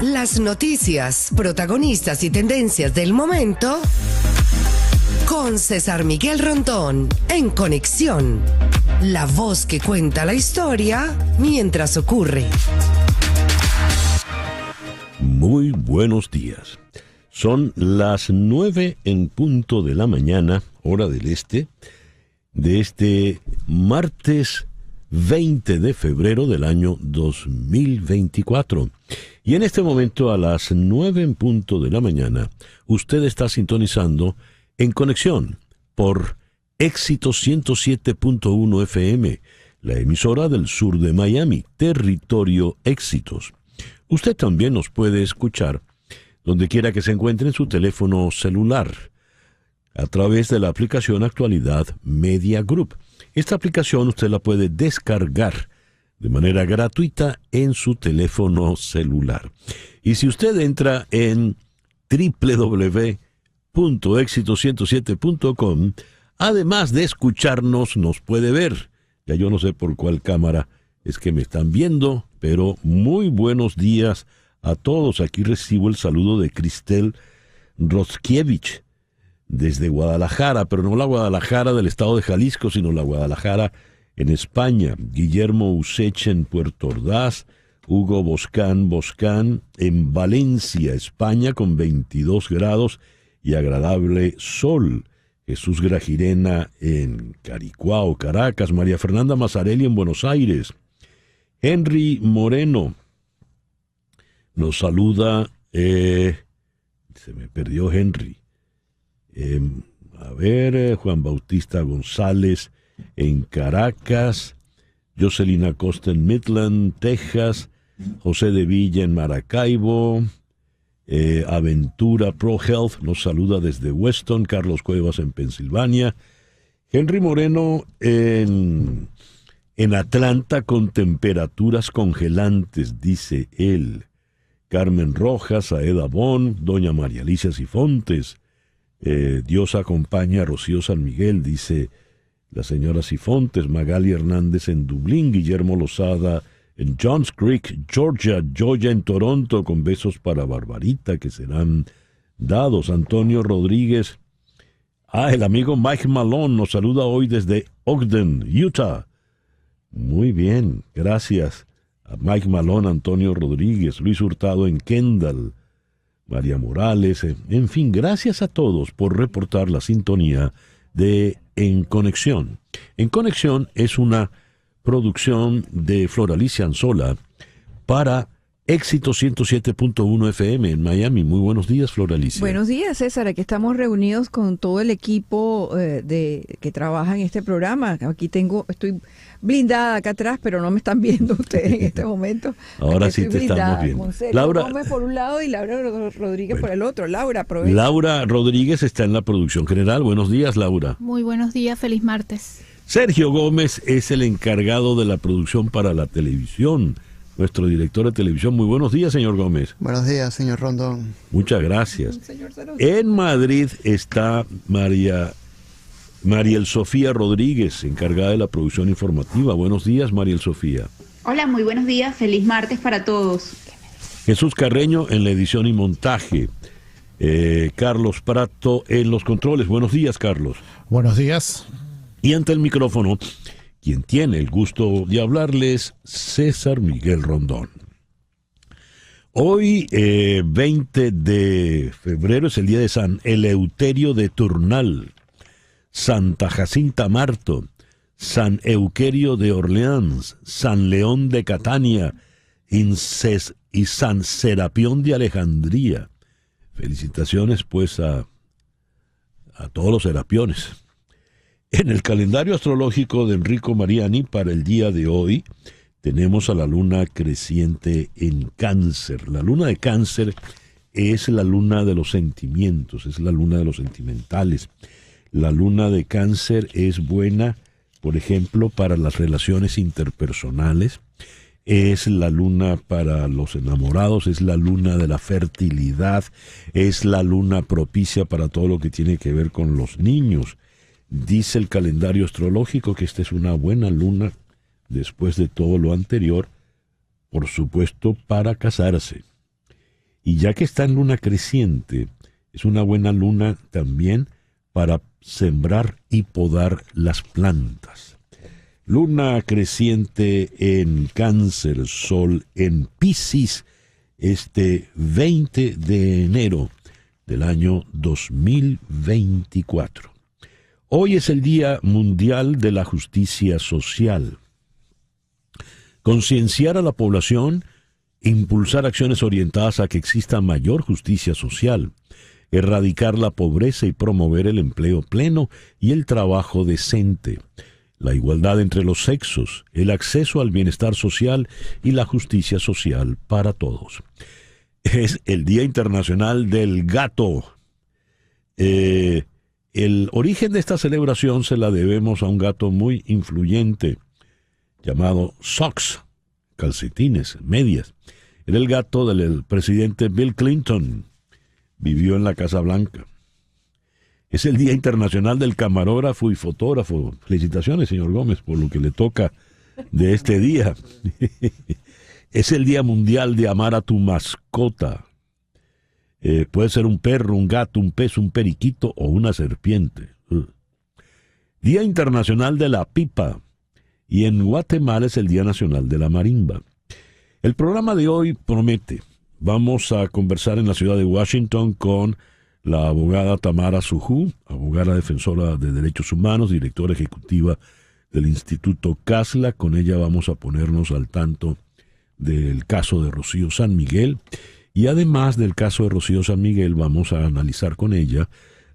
Las noticias, protagonistas y tendencias del momento con César Miguel Rondón en Conexión. La voz que cuenta la historia mientras ocurre. Muy buenos días. Son las 9 en punto de la mañana, hora del este, de este martes 20 de febrero del año 2024. Y en este momento, a las 9 en punto de la mañana, usted está sintonizando en Conexión por Éxito 107.1 FM, la emisora del sur de Miami, territorio Éxitos. Usted también nos puede escuchar donde quiera que se encuentre en su teléfono celular, a través de la aplicación Actualidad Media Group. Esta aplicación usted la puede descargar de manera gratuita en su teléfono celular. Y si usted entra en www.exito107.com, además de escucharnos, nos puede ver. Ya yo no sé por cuál cámara es que me están viendo, pero muy buenos días a todos. Aquí recibo el saludo de Cristel Roskiewicz desde Guadalajara, pero no la Guadalajara del estado de Jalisco, sino la Guadalajara en España. Guillermo Useche en Puerto Ordaz, Hugo Boscán en Valencia, España, con 22 grados y agradable sol. Jesús Grajirena en Caricuao, Caracas, María Fernanda Mazzarelli en Buenos Aires. Henry Moreno nos saluda, se me perdió Henry. Juan Bautista González en Caracas, Jocelyn Costa en Midland, Texas, José de Villa en Maracaibo, Aventura Pro Health nos saluda desde Weston, Carlos Cuevas en Pensilvania, Henry Moreno en Atlanta con temperaturas congelantes, dice él. Carmen Rojas, Aeda Bon, doña María Alicia Cifontes, Dios acompaña a Rocío San Miguel, dice la señora Cifontes. Magali Hernández en Dublín, Guillermo Lozada en Johns Creek, Georgia, Joya en Toronto, con besos para Barbarita que serán dados. Antonio Rodríguez, el amigo Mike Malone nos saluda hoy desde Ogden, Utah. Muy bien, gracias a Mike Malone, Antonio Rodríguez, Luis Hurtado en Kendall, María Morales, en fin, gracias a todos por reportar la sintonía de En Conexión. En Conexión es una producción de Floralicia Anzola para Éxito 107.1 FM en Miami. Muy buenos días, Floralicia. Buenos días, César. Aquí estamos reunidos con todo el equipo que trabaja en este programa. Aquí estoy blindada acá atrás, pero no me están viendo ustedes en este momento. Ahora sí te estamos viendo. Laura Gómez por un lado y Laura Rodríguez por el otro. Laura, aprovecha. Laura Rodríguez está en la producción general. Buenos días, Laura. Muy buenos días, feliz martes. Sergio Gómez es el encargado de la producción para la televisión, nuestro director de televisión. Muy buenos días, señor Gómez. Buenos días, señor Rondón. Muchas gracias. En Madrid está Mariel Sofía Rodríguez, encargada de la producción informativa. Buenos días, Mariel Sofía. Hola, muy buenos días. Feliz martes para todos. Jesús Carreño en la edición y montaje. Carlos Prato en los controles. Buenos días, Carlos. Buenos días. Y ante el micrófono, quien tiene el gusto de hablarles, César Miguel Rondón. Hoy, 20 de febrero, es el día de San Eleuterio de Turnal, Santa Jacinta Marto, San Euquerio de Orleans, San León de Catania y San Serapión de Alejandría. Felicitaciones, pues, a todos los serapiones. En el calendario astrológico de Enrico Mariani, para el día de hoy, tenemos a la luna creciente en Cáncer. La luna de Cáncer es la luna de los sentimientos, es la luna de los sentimentales. La luna de Cáncer es buena, por ejemplo, para las relaciones interpersonales. Es la luna para los enamorados, es la luna de la fertilidad, es la luna propicia para todo lo que tiene que ver con los niños. Dice el calendario astrológico que esta es una buena luna, después de todo lo anterior, por supuesto, para casarse. Y ya que está en luna creciente, es una buena luna también para sembrar y podar las plantas. Luna creciente en Cáncer, Sol en Piscis, este 20 de enero del año 2024. Hoy es el Día Mundial de la Justicia Social. Concienciar a la población, impulsar acciones orientadas a que exista mayor justicia social, erradicar la pobreza y promover el empleo pleno y el trabajo decente, la igualdad entre los sexos, el acceso al bienestar social y la justicia social para todos. Es el Día Internacional del Gato. El origen de esta celebración se la debemos a un gato muy influyente llamado Socks, calcetines, medias. Era el gato del presidente Bill Clinton. Vivió en la Casa Blanca. Es el Día Internacional del Camarógrafo y Fotógrafo. Felicitaciones, señor Gómez, por lo que le toca de este día. Es el Día Mundial de Amar a tu mascota. Puede ser un perro, un gato, un pez, un periquito o una serpiente. Día Internacional de la Pipa. Y en Guatemala es el Día Nacional de la Marimba. El programa de hoy promete. Vamos a conversar en la ciudad de Washington con la abogada Tamara Sujú, abogada defensora de derechos humanos, directora ejecutiva del Instituto CASLA. Con ella vamos a ponernos al tanto del caso de Rocío San Miguel. Y además del caso de Rocío San Miguel, vamos a analizar con ella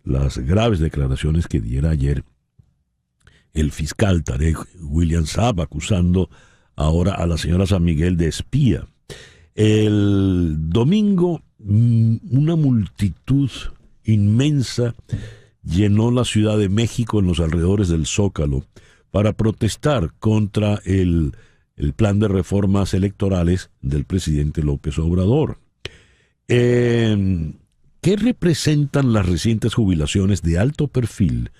las graves declaraciones que diera ayer el fiscal Tarek William Saab, acusando ahora a la señora San Miguel de espía. El domingo, una multitud inmensa llenó la Ciudad de México en los alrededores del Zócalo para protestar contra el plan de reformas electorales del presidente López Obrador. ¿Qué representan las recientes jubilaciones de alto perfil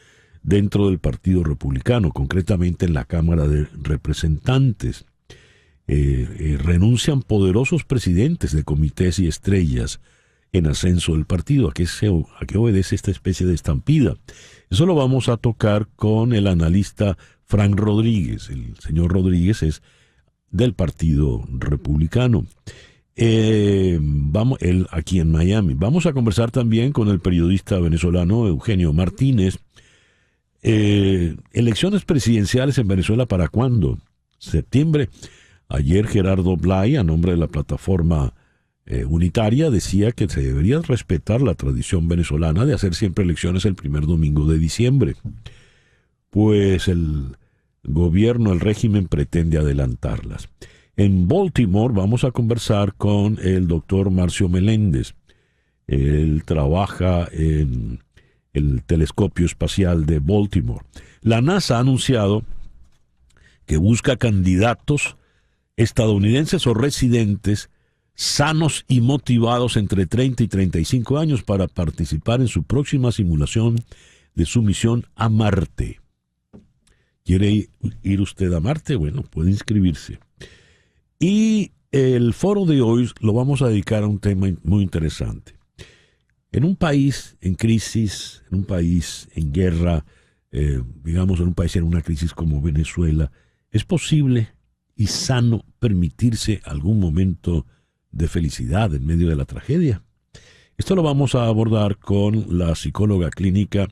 dentro del Partido Republicano, concretamente en la Cámara de Representantes? Renuncian poderosos presidentes de comités y estrellas en ascenso del partido. ¿A qué obedece esta especie de estampida? Eso lo vamos a tocar con el analista Frank Rodríguez. El señor Rodríguez es del Partido Republicano. Él aquí en Miami. Vamos a conversar también con el periodista venezolano Eugenio Martínez. Elecciones presidenciales en Venezuela, ¿para cuándo? Septiembre. Ayer Gerardo Blay, a nombre de la plataforma unitaria, decía que se debería respetar la tradición venezolana de hacer siempre elecciones el primer domingo de diciembre. Pues el gobierno, el régimen pretende adelantarlas. En Baltimore vamos a conversar con el doctor Marcio Meléndez. Él trabaja en el telescopio espacial de Baltimore. La NASA ha anunciado que busca candidatos estadounidenses o residentes sanos y motivados entre 30 y 35 años para participar en su próxima simulación de su misión a Marte. ¿Quiere ir usted a Marte? Bueno, puede inscribirse. Y el foro de hoy lo vamos a dedicar a un tema muy interesante. En un país en crisis, en un país en guerra, digamos en un país en una crisis como Venezuela, ¿es posible y sano permitirse algún momento de felicidad en medio de la tragedia? Esto lo vamos a abordar con la psicóloga clínica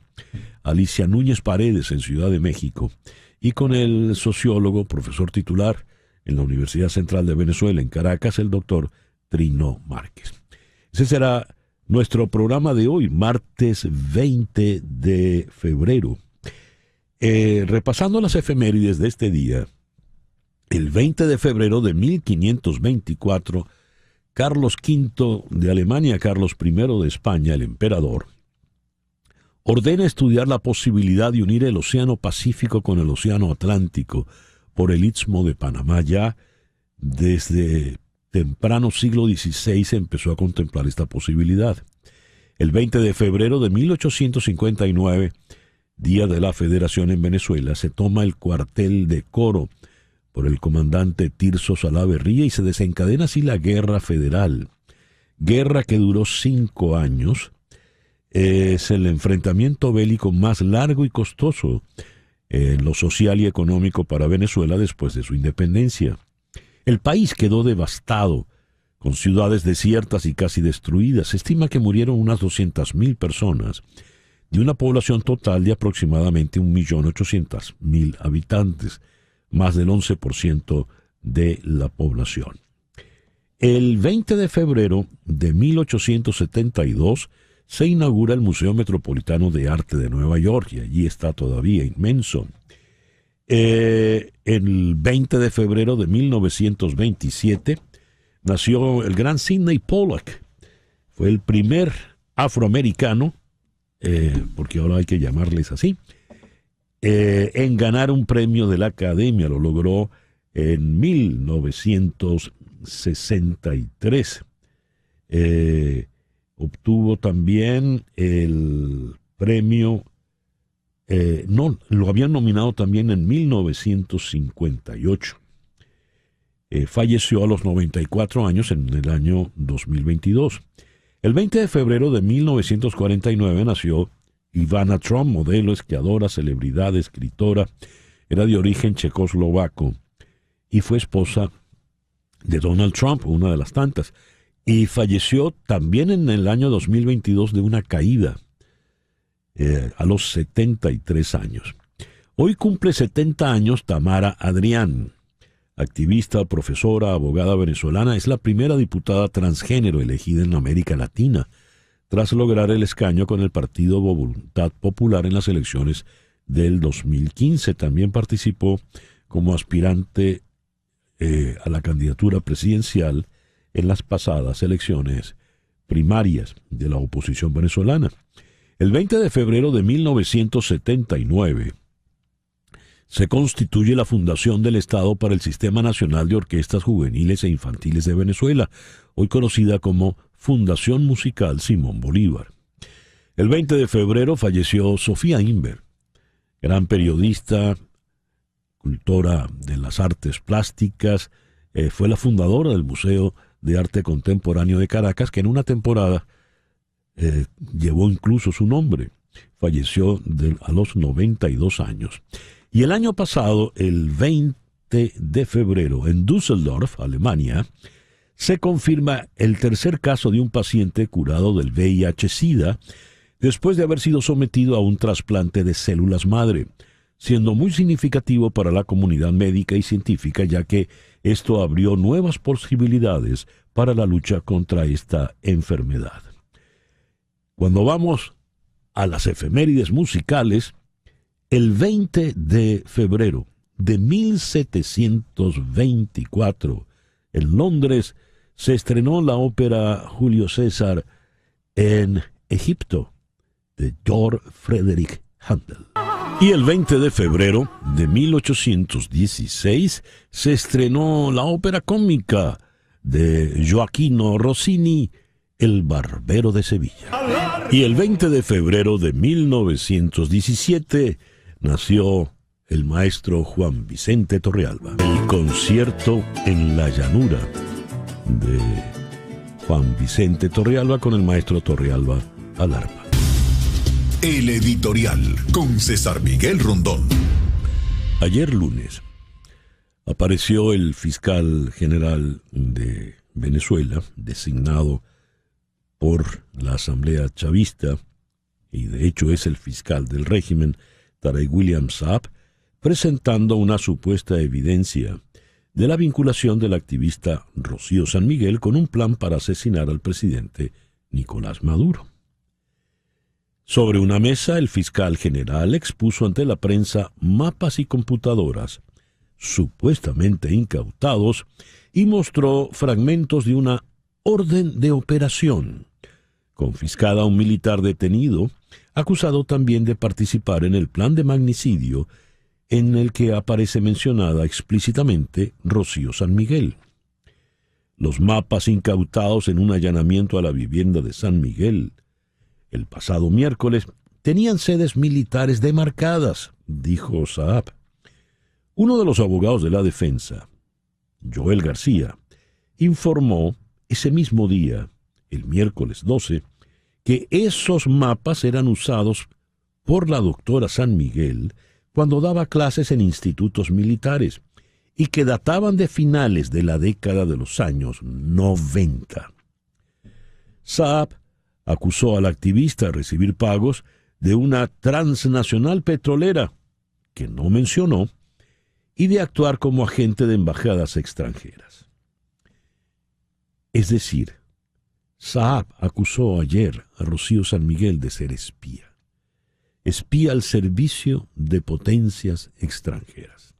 Alicia Núñez Paredes en Ciudad de México y con el sociólogo, profesor titular en la Universidad Central de Venezuela en Caracas, el doctor Trino Márquez. Ese será nuestro programa de hoy, martes 20 de febrero. Repasando las efemérides de este día, el 20 de febrero de 1524, Carlos V de Alemania, Carlos I de España, el emperador, ordena estudiar la posibilidad de unir el Océano Pacífico con el Océano Atlántico por el Istmo de Panamá. Ya desde temprano siglo XVI se empezó a contemplar esta posibilidad. El 20 de febrero de 1859, Día de la Federación en Venezuela, se toma el cuartel de Coro por el comandante Tirso Salaverría y se desencadena así la Guerra Federal. guerra que duró 5 años. Es el enfrentamiento bélico más largo y costoso en lo social y económico para Venezuela después de su independencia. El país quedó devastado, con ciudades desiertas y casi destruidas. Se estima que murieron unas 200.000 personas, de una población total de aproximadamente 1.800.000 habitantes, más del 11% de la población. El 20 de febrero de 1872 se inaugura el Museo Metropolitano de Arte de Nueva York, y allí está todavía inmenso. El 20 de febrero de 1927 nació el gran Sidney Pollack. Fue el primer afroamericano, porque ahora hay que llamarles así, en ganar un premio de la Academia. Lo logró en 1963. Obtuvo también el premio, lo habían nominado también en 1958. Falleció a los 94 años en el año 2022. El 20 de febrero de 1949 nació Ivana Trump, modelo, esquiadora, celebridad, escritora. Era de origen checoslovaco y fue esposa de Donald Trump, una de las tantas. Y falleció también en el año 2022 de una caída a los 73 años. Hoy cumple 70 años Tamara Adrián, activista, profesora, abogada venezolana. Es la primera diputada transgénero elegida en América Latina, tras lograr el escaño con el Partido Voluntad Popular en las elecciones del 2015. También participó como aspirante a la candidatura presidencial en las pasadas elecciones primarias de la oposición venezolana. El 20 de febrero de 1979 se constituye la Fundación del Estado para el Sistema Nacional de Orquestas Juveniles e Infantiles de Venezuela, hoy conocida como Fundación Musical Simón Bolívar. El 20 de febrero falleció Sofía Inver, gran periodista, cultora de las artes plásticas. Fue la fundadora del Museo de Arte Contemporáneo de Caracas, que en una temporada llevó incluso su nombre. Falleció a los 92 años. Y el año pasado, el 20 de febrero, en Düsseldorf, Alemania, se confirma el tercer caso de un paciente curado del VIH-Sida después de haber sido sometido a un trasplante de células madre, siendo muy significativo para la comunidad médica y científica, ya que esto abrió nuevas posibilidades para la lucha contra esta enfermedad. Cuando vamos a las efemérides musicales, el 20 de febrero de 1724, en Londres, se estrenó la ópera Julio César en Egipto, de Georg Friedrich Händel. Y el 20 de febrero de 1816 se estrenó la ópera cómica de Gioachino Rossini, El Barbero de Sevilla. Y el 20 de febrero de 1917 nació el maestro Juan Vicente Torrealba. El concierto en la llanura de Juan Vicente Torrealba con el maestro Torrealba al arpa. El editorial con César Miguel Rondón. Ayer lunes apareció el fiscal general de Venezuela, designado por la Asamblea Chavista, y de hecho es el fiscal del régimen, Tarek William Saab, presentando una supuesta evidencia de la vinculación del activista Rocío San Miguel con un plan para asesinar al presidente Nicolás Maduro. Sobre una mesa, el fiscal general expuso ante la prensa mapas y computadoras supuestamente incautados y mostró fragmentos de una orden de operación confiscada a un militar detenido, acusado también de participar en el plan de magnicidio en el que aparece mencionada explícitamente Rocío San Miguel. Los mapas incautados en un allanamiento a la vivienda de San Miguel el pasado miércoles tenían sedes militares demarcadas, dijo Saab. Uno de los abogados de la defensa, Joel García, informó ese mismo día el miércoles 12, que esos mapas eran usados por la doctora San Miguel cuando daba clases en institutos militares y que databan de finales de la década de los años 90. Saab acusó al activista de recibir pagos de una transnacional petrolera, que no mencionó, y de actuar como agente de embajadas extranjeras. Es decir, Saab acusó ayer a Rocío San Miguel de ser espía al servicio de potencias extranjeras.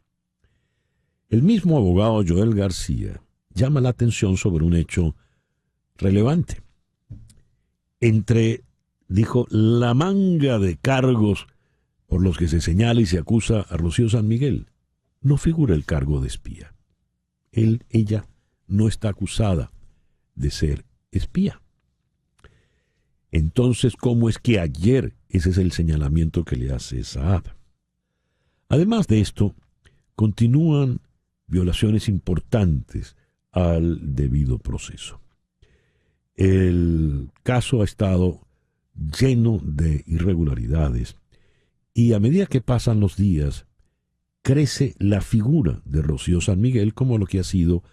El mismo abogado Joel García llama la atención sobre un hecho relevante. Dijo, la manga de cargos por los que se señala y se acusa a Rocío San Miguel, no figura el cargo de espía. Ella no está acusada de ser espía. Entonces, ¿cómo es que ayer ese es el señalamiento que le hace Saab? Además de esto, continúan violaciones importantes al debido proceso. El caso ha estado lleno de irregularidades y a medida que pasan los días, crece la figura de Rocío San Miguel como lo que ha sido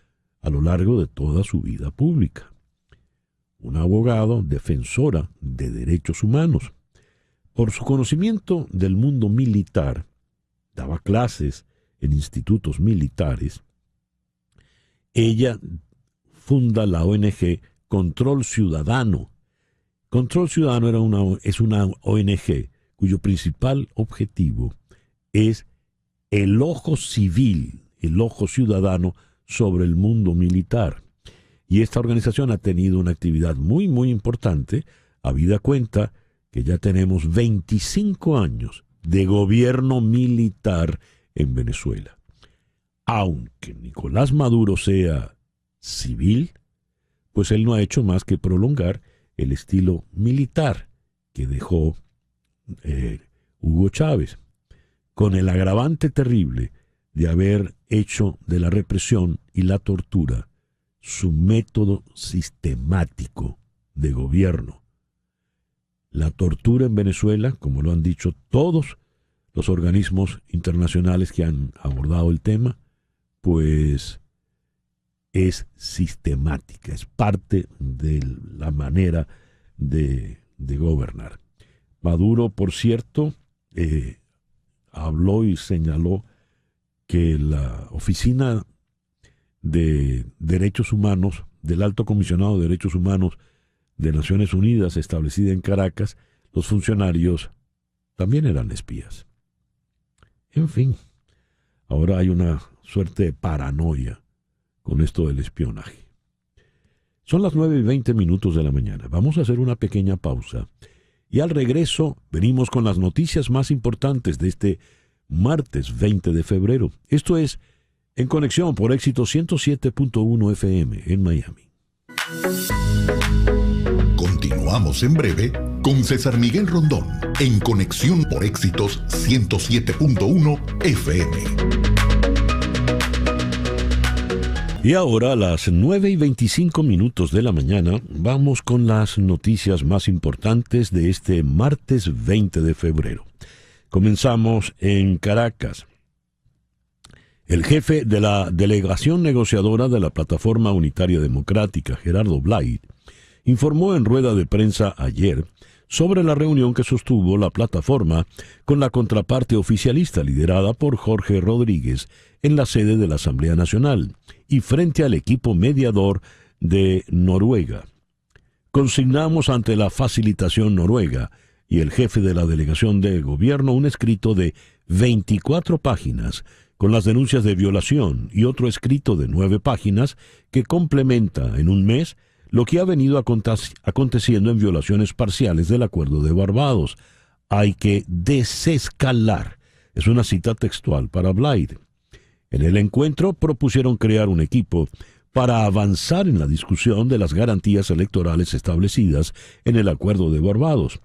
a lo largo de toda su vida pública. Un abogado, defensora de derechos humanos. Por su conocimiento del mundo militar, daba clases en institutos militares. Ella funda la ONG Control Ciudadano. Control Ciudadano es una ONG cuyo principal objetivo es el ojo civil, el ojo ciudadano sobre el mundo militar. Y esta organización ha tenido una actividad muy, muy importante, habida cuenta que ya tenemos 25 años de gobierno militar en Venezuela. Aunque Nicolás Maduro sea civil, pues él no ha hecho más que prolongar el estilo militar que dejó Hugo Chávez, con el agravante terrible de haber hecho de la represión y la tortura su método sistemático de gobierno. La tortura en Venezuela, como lo han dicho todos los organismos internacionales que han abordado el tema, pues es sistemática, es parte de la manera de gobernar. Maduro, por cierto, habló y señaló que la Oficina de Derechos Humanos, del Alto Comisionado de Derechos Humanos de Naciones Unidas, establecida en Caracas, los funcionarios también eran espías. En fin, ahora hay una suerte de paranoia con esto del espionaje. Son las 9:20 de la mañana. Vamos a hacer una pequeña pausa y al regreso venimos con las noticias más importantes de este martes 20 de febrero. Esto es En Conexión por Éxito 107.1 FM en Miami. Continuamos en breve con César Miguel Rondón en Conexión por Éxitos 107.1 FM. Y ahora a las 9:25 de la mañana vamos con las noticias más importantes de este martes 20 de febrero. Comenzamos en Caracas. El jefe de la delegación negociadora de la Plataforma Unitaria Democrática, Gerardo Blay, informó en rueda de prensa ayer sobre la reunión que sostuvo la plataforma con la contraparte oficialista liderada por Jorge Rodríguez en la sede de la Asamblea Nacional y frente al equipo mediador de Noruega. Consignamos ante la facilitación noruega y el jefe de la delegación de gobierno un escrito de 24 páginas con las denuncias de violación y otro escrito de 9 páginas que complementa en un mes lo que ha venido aconteciendo en violaciones parciales del Acuerdo de Barbados. Hay que desescalar. Es una cita textual para Blay. En el encuentro propusieron crear un equipo para avanzar en la discusión de las garantías electorales establecidas en el Acuerdo de Barbados.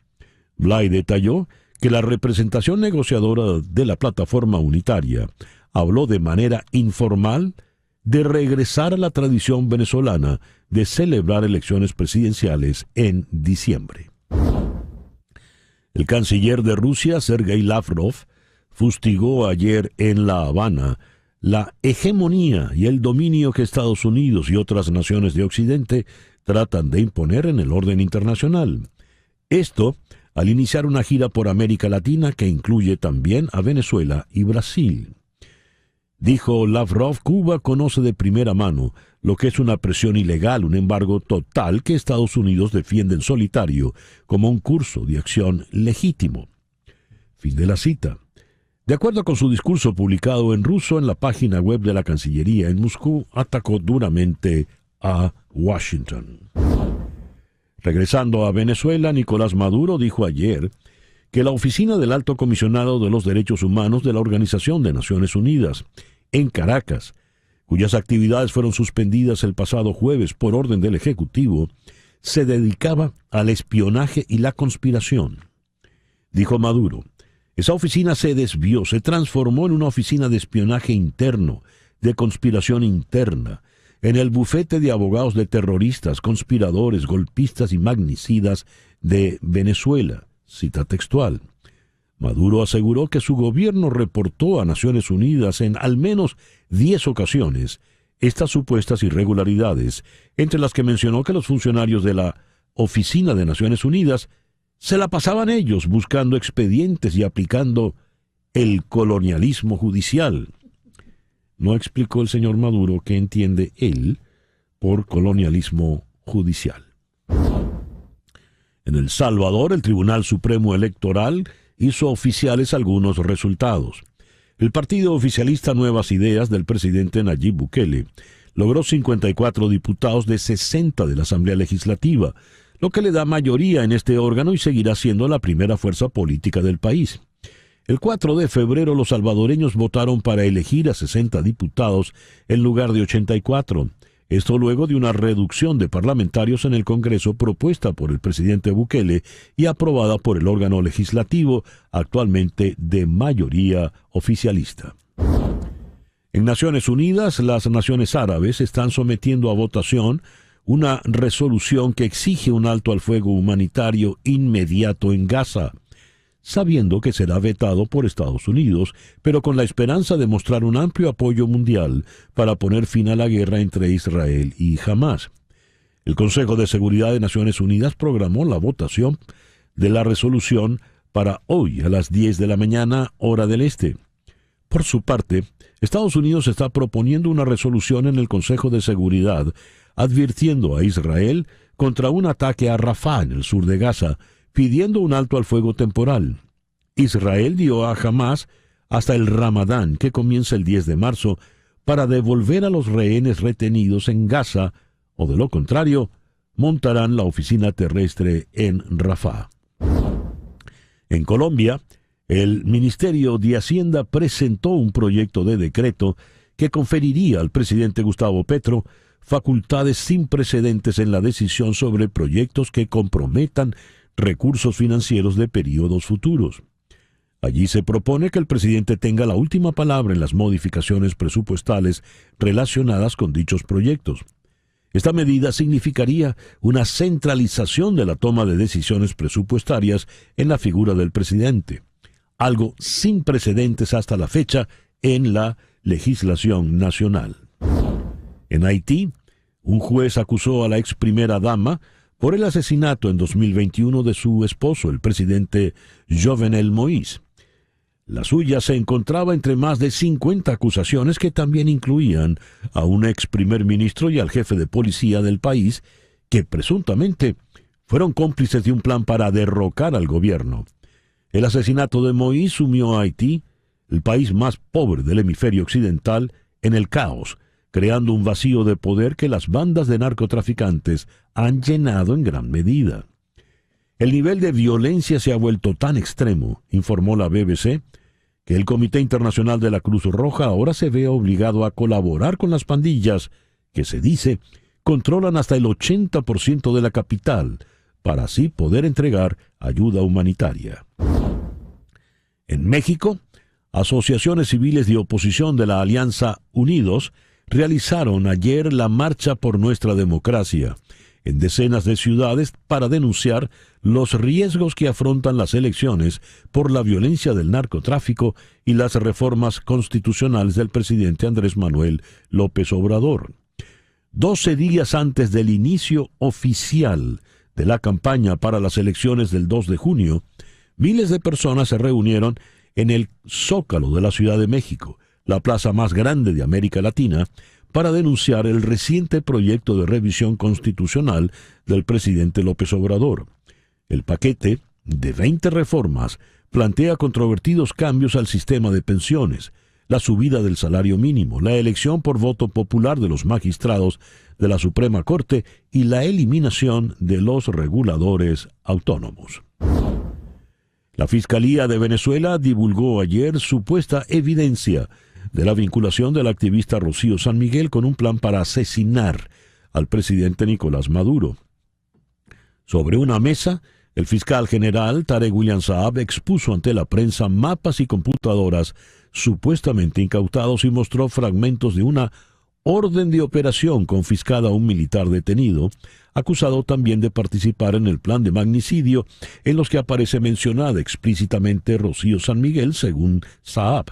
Blay detalló que la representación negociadora de la plataforma unitaria habló de manera informal de regresar a la tradición venezolana de celebrar elecciones presidenciales en diciembre. El canciller de Rusia, Sergei Lavrov, fustigó ayer en La Habana la hegemonía y el dominio que Estados Unidos y otras naciones de Occidente tratan de imponer en el orden internacional. Esto al iniciar una gira por América Latina que incluye también a Venezuela y Brasil. Dijo Lavrov, Cuba conoce de primera mano lo que es una presión ilegal, un embargo total que Estados Unidos defiende en solitario como un curso de acción legítimo. Fin de la cita. De acuerdo con su discurso publicado en ruso en la página web de la Cancillería en Moscú, atacó duramente a Washington. Regresando a Venezuela, Nicolás Maduro dijo ayer que la oficina del Alto Comisionado de los Derechos Humanos de la Organización de Naciones Unidas, en Caracas, cuyas actividades fueron suspendidas el pasado jueves por orden del Ejecutivo, se dedicaba al espionaje y la conspiración. Dijo Maduro, esa oficina se desvió, se transformó en una oficina de espionaje interno, de conspiración interna, en el bufete de abogados de terroristas, conspiradores, golpistas y magnicidas de Venezuela. Cita textual. Maduro aseguró que su gobierno reportó a Naciones Unidas en al menos 10 ocasiones estas supuestas irregularidades, entre las que mencionó que los funcionarios de la Oficina de Naciones Unidas se la pasaban ellos buscando expedientes y aplicando el colonialismo judicial. No explicó el señor Maduro qué entiende él por colonialismo judicial. En El Salvador, el Tribunal Supremo Electoral hizo oficiales algunos resultados. El partido oficialista Nuevas Ideas del presidente Nayib Bukele logró 54 diputados de 60 de la Asamblea Legislativa, lo que le da mayoría en este órgano y seguirá siendo la primera fuerza política del país. El 4 de febrero los salvadoreños votaron para elegir a 60 diputados en lugar de 84. Esto luego de una reducción de parlamentarios en el Congreso propuesta por el presidente Bukele y aprobada por el órgano legislativo, actualmente de mayoría oficialista. En Naciones Unidas, las naciones árabes están sometiendo a votación una resolución que exige un alto al fuego humanitario inmediato en Gaza, sabiendo que será vetado por Estados Unidos, pero con la esperanza de mostrar un amplio apoyo mundial para poner fin a la guerra entre Israel y Hamás. El Consejo de Seguridad de Naciones Unidas programó la votación de la resolución para hoy a las 10 de la mañana, hora del este. Por su parte, Estados Unidos está proponiendo una resolución en el Consejo de Seguridad advirtiendo a Israel contra un ataque a Rafah, en el sur de Gaza, pidiendo un alto al fuego temporal. Israel dio a Hamás hasta el Ramadán, que comienza el 10 de marzo, para devolver a los rehenes retenidos en Gaza, o de lo contrario, montarán la oficina terrestre en Rafah. En Colombia, el Ministerio de Hacienda presentó un proyecto de decreto que conferiría al presidente Gustavo Petro facultades sin precedentes en la decisión sobre proyectos que comprometan recursos financieros de periodos futuros. Allí se propone que el presidente tenga la última palabra en las modificaciones presupuestales relacionadas con dichos proyectos. Esta medida significaría una centralización de la toma de decisiones presupuestarias en la figura del presidente, algo sin precedentes hasta la fecha en la legislación nacional. En Haití, un juez acusó a la ex primera dama por el asesinato en 2021 de su esposo, el presidente Jovenel Moïse. La suya se encontraba entre más de 50 acusaciones que también incluían a un ex primer ministro y al jefe de policía del país, que presuntamente fueron cómplices de un plan para derrocar al gobierno. El asesinato de Moïse sumió a Haití, el país más pobre del hemisferio occidental, en el caos, creando un vacío de poder que las bandas de narcotraficantes han llenado en gran medida. El nivel de violencia se ha vuelto tan extremo, informó la BBC, que el Comité Internacional de la Cruz Roja ahora se ve obligado a colaborar con las pandillas que, se dice, controlan hasta el 80% de la capital, para así poder entregar ayuda humanitaria. En México, asociaciones civiles de oposición de la Alianza Unidos realizaron ayer la Marcha por Nuestra Democracia en decenas de ciudades para denunciar los riesgos que afrontan las elecciones por la violencia del narcotráfico y las reformas constitucionales del presidente Andrés Manuel López Obrador. 12 días antes del inicio oficial de la campaña para las elecciones del 2 de junio, miles de personas se reunieron en el Zócalo de la Ciudad de México, la plaza más grande de América Latina, para denunciar el reciente proyecto de revisión constitucional del presidente López Obrador. El paquete de 20 reformas plantea controvertidos cambios al sistema de pensiones, la subida del salario mínimo, la elección por voto popular de los magistrados de la Suprema Corte y la eliminación de los reguladores autónomos. La Fiscalía de Venezuela divulgó ayer supuesta evidencia de la vinculación del activista Rocío San Miguel con un plan para asesinar al presidente Nicolás Maduro. Sobre una mesa, el fiscal general Tarek William Saab expuso ante la prensa mapas y computadoras supuestamente incautados y mostró fragmentos de una orden de operación confiscada a un militar detenido, acusado también de participar en el plan de magnicidio en los que aparece mencionada explícitamente Rocío San Miguel, según Saab.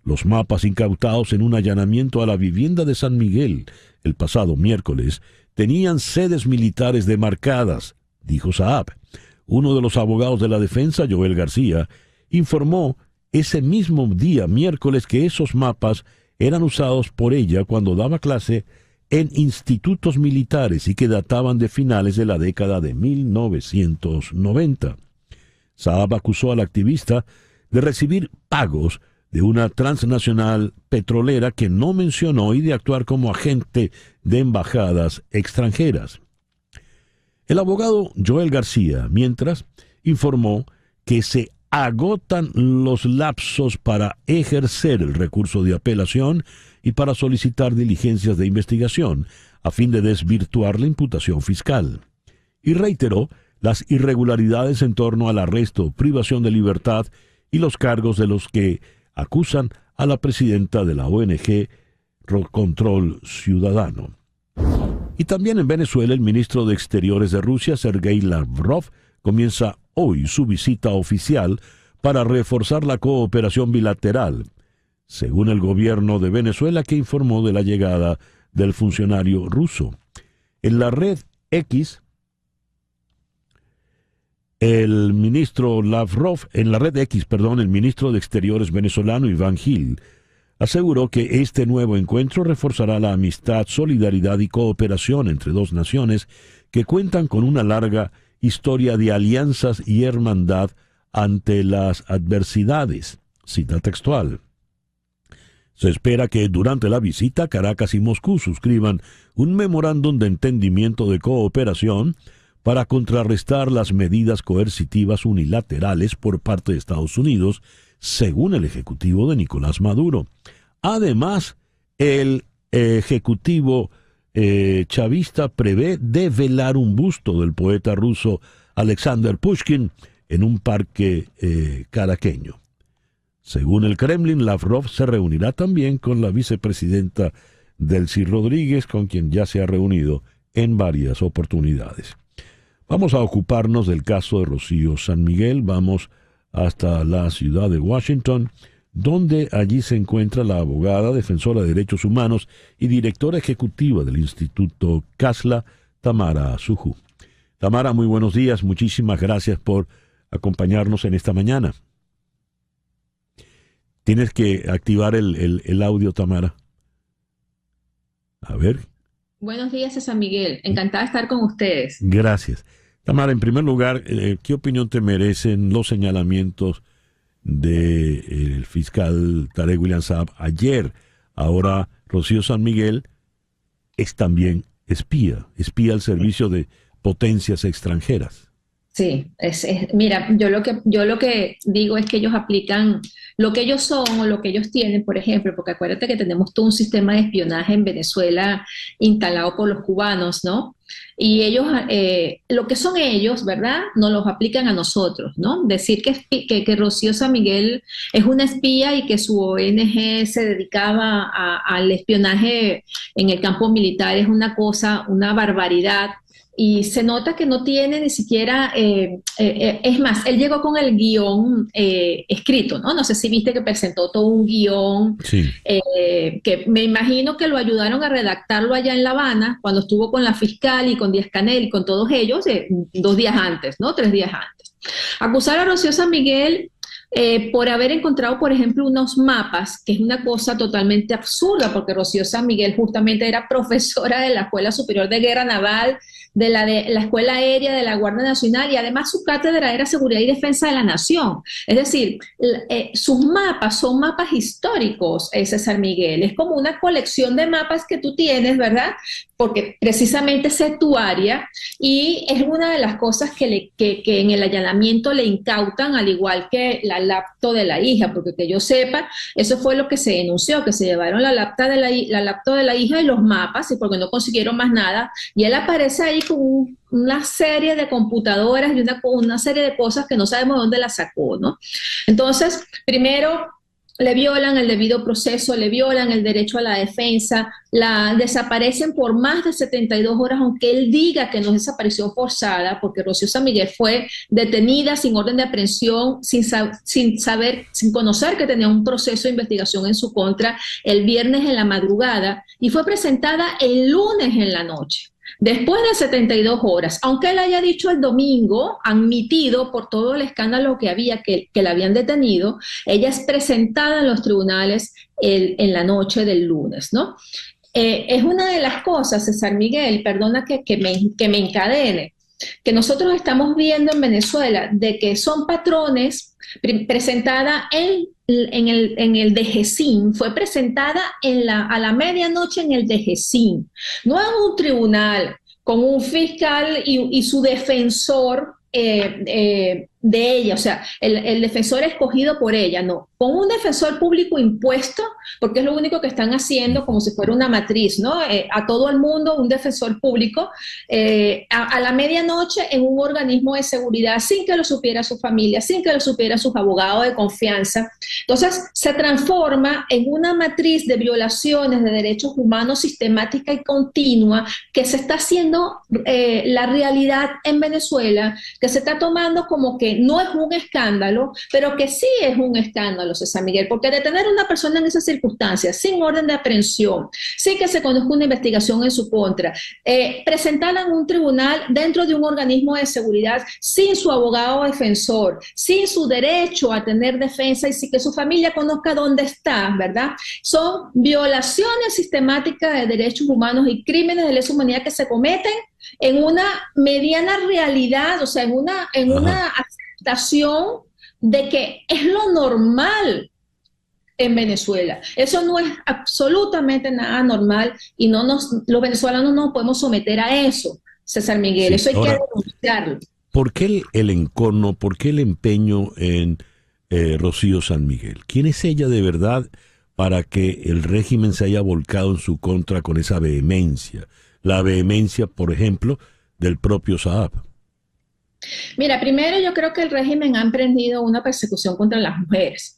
Los mapas incautados en un allanamiento a la vivienda de San Miguel el pasado miércoles tenían sedes militares demarcadas, dijo Saab. Uno de los abogados de la defensa, Joel García, informó ese mismo día, miércoles, que esos mapas eran usados por ella cuando daba clase en institutos militares y que databan de finales de la década de 1990. Saab acusó al activista de recibir pagos de una transnacional petrolera que no mencionó y de actuar como agente de embajadas extranjeras. El abogado Joel García, mientras, informó que se agotan los lapsos para ejercer el recurso de apelación y para solicitar diligencias de investigación a fin de desvirtuar la imputación fiscal. Y reiteró las irregularidades en torno al arresto, privación de libertad y los cargos de los que acusan a la presidenta de la ONG Control Ciudadano. Y también en Venezuela, el ministro de Exteriores de Rusia, Sergei Lavrov, comienza hoy su visita oficial para reforzar la cooperación bilateral, según el gobierno de Venezuela, que informó de la llegada del funcionario ruso. En la red X, el ministro de Exteriores venezolano, Iván Gil, aseguró que este nuevo encuentro reforzará la amistad, solidaridad y cooperación entre dos naciones que cuentan con una larga historia de alianzas y hermandad ante las adversidades. Cita textual. Se espera que durante la visita Caracas y Moscú suscriban un memorándum de entendimiento de cooperación para contrarrestar las medidas coercitivas unilaterales por parte de Estados Unidos, según el ejecutivo de Nicolás Maduro. Además, el ejecutivo chavista prevé develar un busto del poeta ruso Alexander Pushkin en un parque caraqueño. Según el Kremlin, Lavrov se reunirá también con la vicepresidenta Delcy Rodríguez, con quien ya se ha reunido en varias oportunidades. Vamos a ocuparnos del caso de Rocío San Miguel. Vamos hasta la ciudad de Washington, donde allí se encuentra la abogada, defensora de derechos humanos y directora ejecutiva del Instituto Khasla, Tamara Suju. Tamara, muy buenos días. Muchísimas gracias por acompañarnos en esta mañana. Tienes que activar el audio, Tamara. A ver. Buenos días, César Miguel. Encantada de estar con ustedes. Gracias. Tamara, en primer lugar, ¿qué opinión te merecen los señalamientos del fiscal Tarek William Saab ayer? Ahora, Rocío San Miguel es también espía al servicio de potencias extranjeras. Sí, mira, yo lo que digo es que ellos aplican lo que ellos son o lo que ellos tienen, por ejemplo, porque acuérdate que tenemos todo un sistema de espionaje en Venezuela instalado por los cubanos, ¿no? y ellos, lo que son ellos, ¿verdad? Nos los aplican a nosotros, ¿no? Decir que Rocío San Miguel es una espía y que su ONG se dedicaba al espionaje en el campo militar es una cosa, una barbaridad. Y se nota que no tiene ni siquiera, es más, él llegó con el guión escrito, ¿no? No sé si viste que presentó todo un guión, Sí. que me imagino que lo ayudaron a redactarlo allá en La Habana, cuando estuvo con la fiscal y con Díaz-Canel y con todos ellos, 2 días antes, ¿no? 3 días antes. Acusar a Rocío San Miguel por haber encontrado, por ejemplo, unos mapas, que es una cosa totalmente absurda, porque Rocío San Miguel justamente era profesora de la Escuela Superior de Guerra Naval, de la Escuela Aérea de la Guardia Nacional, y además su cátedra era Seguridad y Defensa de la Nación. Es decir, sus mapas son mapas históricos, César Miguel. Es como una colección de mapas que tú tienes, ¿verdad? Porque precisamente esa es tu área, y es una de las cosas que en el allanamiento le incautan, al igual que la laptop de la hija, porque que yo sepa, eso fue lo que se denunció, que se llevaron la laptop de la hija y los mapas, y porque no consiguieron más nada, y él aparece ahí con una serie de computadoras y una serie de cosas que no sabemos dónde las sacó, ¿no? Entonces, primero, le violan el debido proceso, le violan el derecho a la defensa, la desaparecen por más de 72 horas, aunque él diga que no es desaparición forzada, porque Rocío San Miguel fue detenida sin orden de aprehensión, sin conocer que tenía un proceso de investigación en su contra el viernes en la madrugada, y fue presentada el lunes en la noche. Después de 72 horas, aunque él haya dicho el domingo, admitido por todo el escándalo que había, que la habían detenido, ella es presentada en los tribunales en la noche del lunes, ¿no? Es una de las cosas, César Miguel, perdona que me encadene, que nosotros estamos viendo en Venezuela, de que son patrones presentada en el DGCIN, fue presentada a la medianoche en el DGCIN, no en un tribunal con un fiscal y su defensor de ella, o sea, el defensor escogido por ella, no, con un defensor público impuesto, porque es lo único que están haciendo, como si fuera una matriz, ¿no? A todo el mundo un defensor público, a la medianoche en un organismo de seguridad, sin que lo supiera su familia, sin que lo supiera sus abogados de confianza. Entonces, se transforma en una matriz de violaciones de derechos humanos sistemática y continua, que se está haciendo la realidad en Venezuela, que se está tomando como que no es un escándalo, pero que sí es un escándalo, César Miguel, porque detener a una persona en esas circunstancias, sin orden de aprehensión, sin que se conozca una investigación en su contra, presentarla en un tribunal dentro de un organismo de seguridad, sin su abogado defensor, sin su derecho a tener defensa y sin que su familia conozca dónde está, ¿verdad? Son violaciones sistemáticas de derechos humanos y crímenes de lesa humanidad que se cometen en una mediana realidad, o sea, en una aceptación de que es lo normal en Venezuela. Eso no es absolutamente nada normal, y los venezolanos no nos podemos someter a eso, César Miguel. Sí, eso hay ahora, que denunciarlo. ¿Por qué el encono, por qué el empeño en Rocío San Miguel? ¿Quién es ella de verdad para que el régimen se haya volcado en su contra con esa vehemencia? La vehemencia, por ejemplo, del propio Saab. Mira, primero yo creo que el régimen ha emprendido una persecución contra las mujeres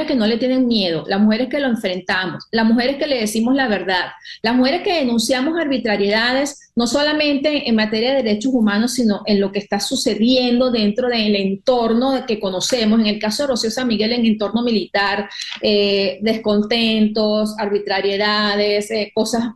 que no le tienen miedo, las mujeres que lo enfrentamos, las mujeres que le decimos la verdad, las mujeres que denunciamos arbitrariedades, no solamente en materia de derechos humanos, sino en lo que está sucediendo dentro del entorno que conocemos, en el caso de Rocío San Miguel, en el entorno militar, descontentos, arbitrariedades, cosas,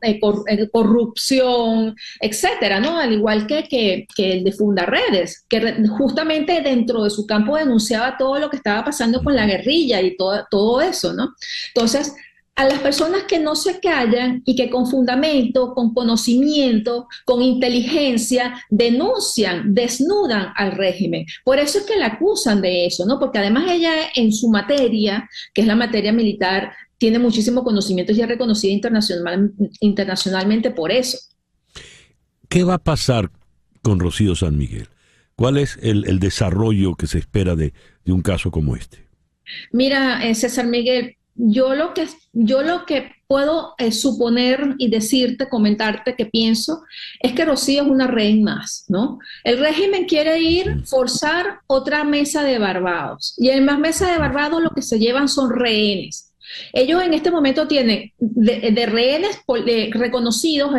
corrupción, etcétera, ¿no? Al igual que el de Fundaredes, que justamente dentro de su campo denunciaba todo lo que estaba pasando con la guerrilla y todo eso, ¿no? Entonces, a las personas que no se callan y que con fundamento, con conocimiento, con inteligencia, denuncian, desnudan al régimen. Por eso es que la acusan de eso, ¿no? Porque además ella en su materia, que es la materia militar, tiene muchísimo conocimiento y es reconocida internacionalmente por eso. ¿Qué va a pasar con Rocío San Miguel? ¿Cuál es el desarrollo que se espera de un caso como este? Mira, César Miguel, yo lo que puedo suponer y decirte, comentarte que pienso, es que Rocío es una rehén más, ¿no? El régimen quiere forzar otra mesa de Barbados, y en más mesa de Barbados lo que se llevan son rehenes. Ellos en este momento tienen de rehenes reconocidos,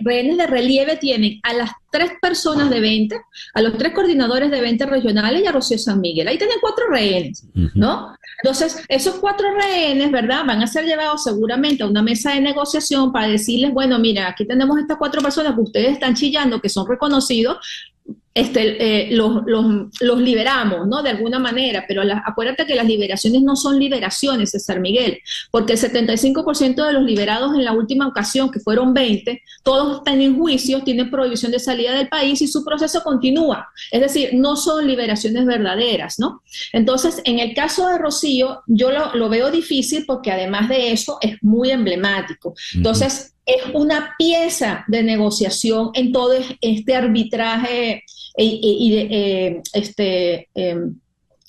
rehenes de relieve, tienen a las 3 personas de 20, a los 3 coordinadores de 20 regionales y a Rocío San Miguel. Ahí tienen 4 rehenes, ¿no? Entonces, esos 4 rehenes, ¿verdad?, van a ser llevados seguramente a una mesa de negociación para decirles, bueno, mira, aquí tenemos estas 4 personas que ustedes están chillando, que son reconocidos, los liberamos, ¿no?, de alguna manera, pero acuérdate que las liberaciones no son liberaciones, César Miguel, porque el 75% de los liberados en la última ocasión, que fueron 20, todos están en juicios, tienen prohibición de salida del país y su proceso continúa. Es decir, no son liberaciones verdaderas, ¿no? Entonces, en el caso de Rocío, yo lo veo difícil porque además de eso es muy emblemático. Entonces, es una pieza de negociación en todo este arbitraje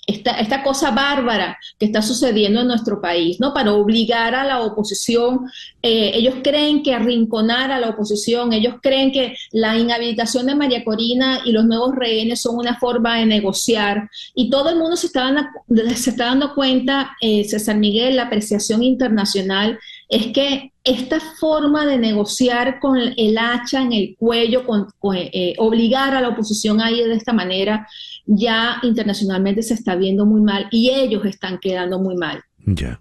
esta cosa bárbara que está sucediendo en nuestro país, ¿no? Para obligar a la oposición. Ellos creen que arrinconar a la oposición, ellos creen que la inhabilitación de María Corina y los nuevos rehenes son una forma de negociar, y todo el mundo se está dando cuenta, César Miguel, la apreciación internacional es que esta forma de negociar con el hacha en el cuello, obligar a la oposición a ir de esta manera, ya internacionalmente se está viendo muy mal y ellos están quedando muy mal. Ya.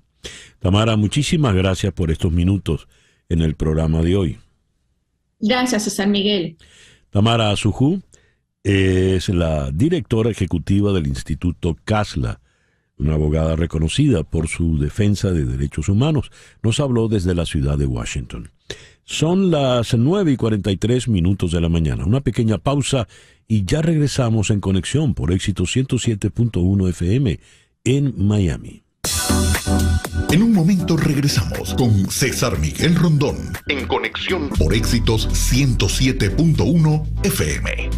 Tamara, muchísimas gracias por estos minutos en el programa de hoy. Gracias, César Miguel. Tamara Azujú es la directora ejecutiva del Instituto CASLA, una abogada reconocida por su defensa de derechos humanos. Nos habló desde la ciudad de Washington. Son las 9:43 de la mañana. Una pequeña pausa y ya regresamos en Conexión por Éxito 107.1 FM en Miami. En un momento regresamos con César Miguel Rondón en Conexión por Éxitos 107.1 FM.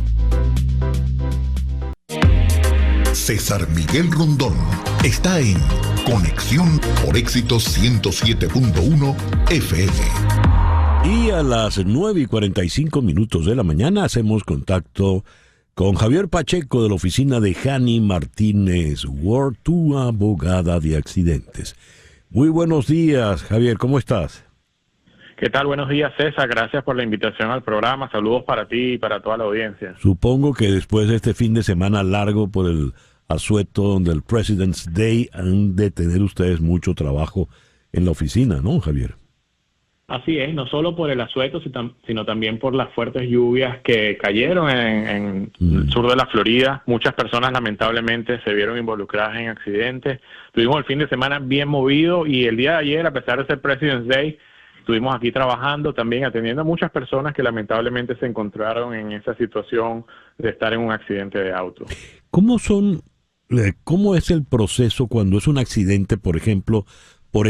César Miguel Rondón está en Conexión por Éxitos 107.1 FM. Y a las 9:45 de la mañana hacemos contacto con Javier Pacheco de la oficina de Jani Martínez Ward, tu abogada de accidentes. Muy buenos días, Javier, ¿cómo estás? ¿Qué tal? Buenos días, César. Gracias por la invitación al programa. Saludos para ti y para toda la audiencia. Supongo que después de este fin de semana largo por el asueto del President's Day han de tener ustedes mucho trabajo en la oficina, ¿no, Javier? Así es, no solo por el asueto, sino también por las fuertes lluvias que cayeron en el sur de la Florida. Muchas personas lamentablemente se vieron involucradas en accidentes. Tuvimos el fin de semana bien movido y el día de ayer, a pesar de ser President's Day, estuvimos aquí trabajando también, atendiendo a muchas personas que lamentablemente se encontraron en esa situación de estar en un accidente de auto. ¿Cómo es el proceso cuando es un accidente, por ejemplo, por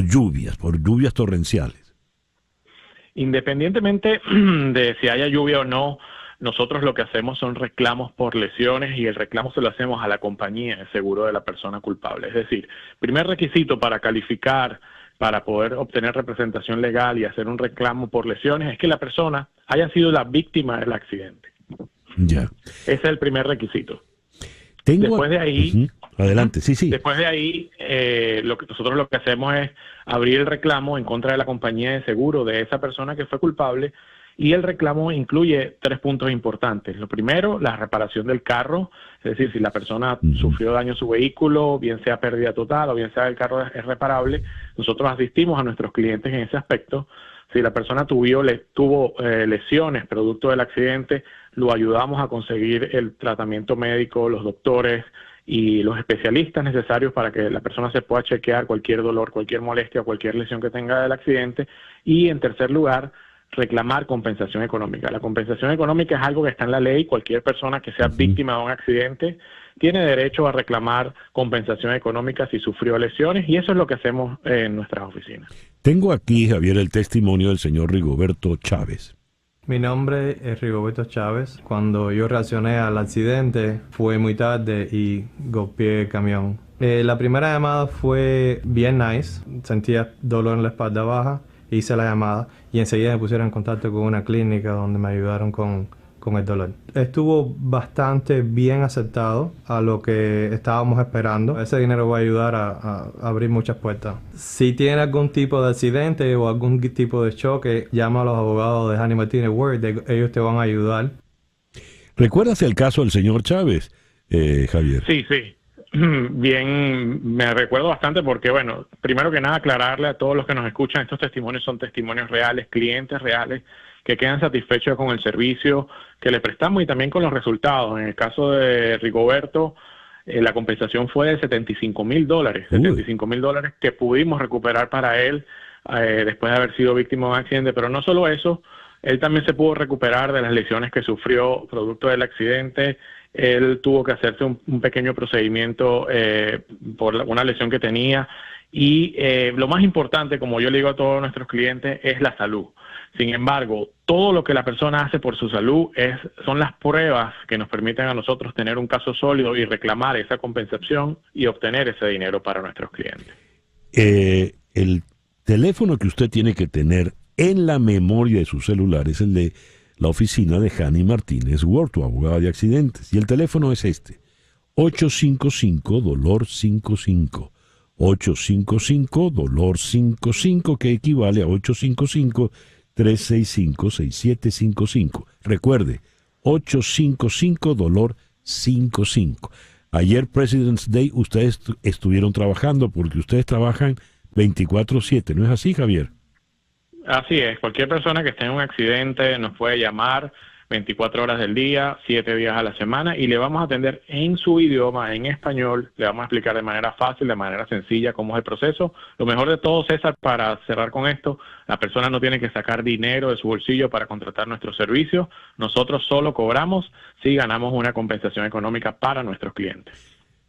lluvias torrenciales? Independientemente de si haya lluvia o no, nosotros lo que hacemos son reclamos por lesiones y el reclamo se lo hacemos a la compañía de seguro de la persona culpable. Es decir, primer requisito para calificar, para poder obtener representación legal y hacer un reclamo por lesiones, es que la persona haya sido la víctima del accidente. Ya. Ese es el primer requisito. Después de ahí, adelante, sí. Después de ahí, nosotros lo que hacemos es abrir el reclamo en contra de la compañía de seguro de esa persona que fue culpable, y el reclamo incluye 3 puntos importantes. Lo primero, la reparación del carro, es decir, si la persona sufrió daño a su vehículo, bien sea pérdida total o bien sea el carro es reparable, nosotros asistimos a nuestros clientes en ese aspecto. Si la persona tuvo lesiones producto del accidente, lo ayudamos a conseguir el tratamiento médico, los doctores y los especialistas necesarios para que la persona se pueda chequear cualquier dolor, cualquier molestia o cualquier lesión que tenga del accidente. Y en tercer lugar, reclamar compensación económica. La compensación económica es algo que está en la ley. Cualquier persona que sea víctima de un accidente tiene derecho a reclamar compensación económica si sufrió lesiones, y eso es lo que hacemos en nuestras oficinas. Tengo aquí, Javier, el testimonio del señor Rigoberto Chávez. Mi nombre es Rigoberto Chávez. Cuando yo reaccioné al accidente fue muy tarde y golpeé el camión. La primera llamada fue bien nice. Sentía dolor en la espalda baja. Hice la llamada y enseguida me pusieron en contacto con una clínica donde me ayudaron con el dolor. Estuvo bastante bien aceptado a lo que estábamos esperando. Ese dinero va a ayudar a abrir muchas puertas. Si tiene algún tipo de accidente o algún tipo de choque, llama a los abogados de Hanny Martínez Ward. Ellos te van a ayudar. ¿Recuerdas el caso del señor Chávez, Javier? Sí. Bien, me recuerdo bastante porque, bueno, primero que nada aclararle a todos los que nos escuchan, estos testimonios son testimonios reales, clientes reales que quedan satisfechos con el servicio que le prestamos y también con los resultados. En el caso de Rigoberto, la compensación fue de $75,000, $75,000 que pudimos recuperar para él después de haber sido víctima de un accidente, pero no solo eso, él también se pudo recuperar de las lesiones que sufrió producto del accidente. Él tuvo que hacerse un pequeño procedimiento por una lesión que tenía y lo más importante, como yo le digo a todos nuestros clientes, es la salud. Sin embargo, todo lo que la persona hace por su salud son las pruebas que nos permiten a nosotros tener un caso sólido y reclamar esa compensación y obtener ese dinero para nuestros clientes. El teléfono que usted tiene que tener en la memoria de su celular es el de la oficina de Hanny Martínez Ward, tu abogada de accidentes. Y el teléfono es este, 855-DOLOR-55. 855-DOLOR-55, que equivale a 855-365-6755. Recuerde, 855-DOLOR-55. Ayer, President's Day, ustedes estuvieron trabajando porque ustedes trabajan 24/7, ¿no es así, Javier? Así es, cualquier persona que esté en un accidente nos puede llamar 24 horas del día, 7 días a la semana y le vamos a atender en su idioma, en español, le vamos a explicar de manera fácil, de manera sencilla cómo es el proceso. Lo mejor de todo, César, para cerrar con esto, la persona no tiene que sacar dinero de su bolsillo para contratar nuestros servicios, nosotros solo cobramos si ganamos una compensación económica para nuestros clientes.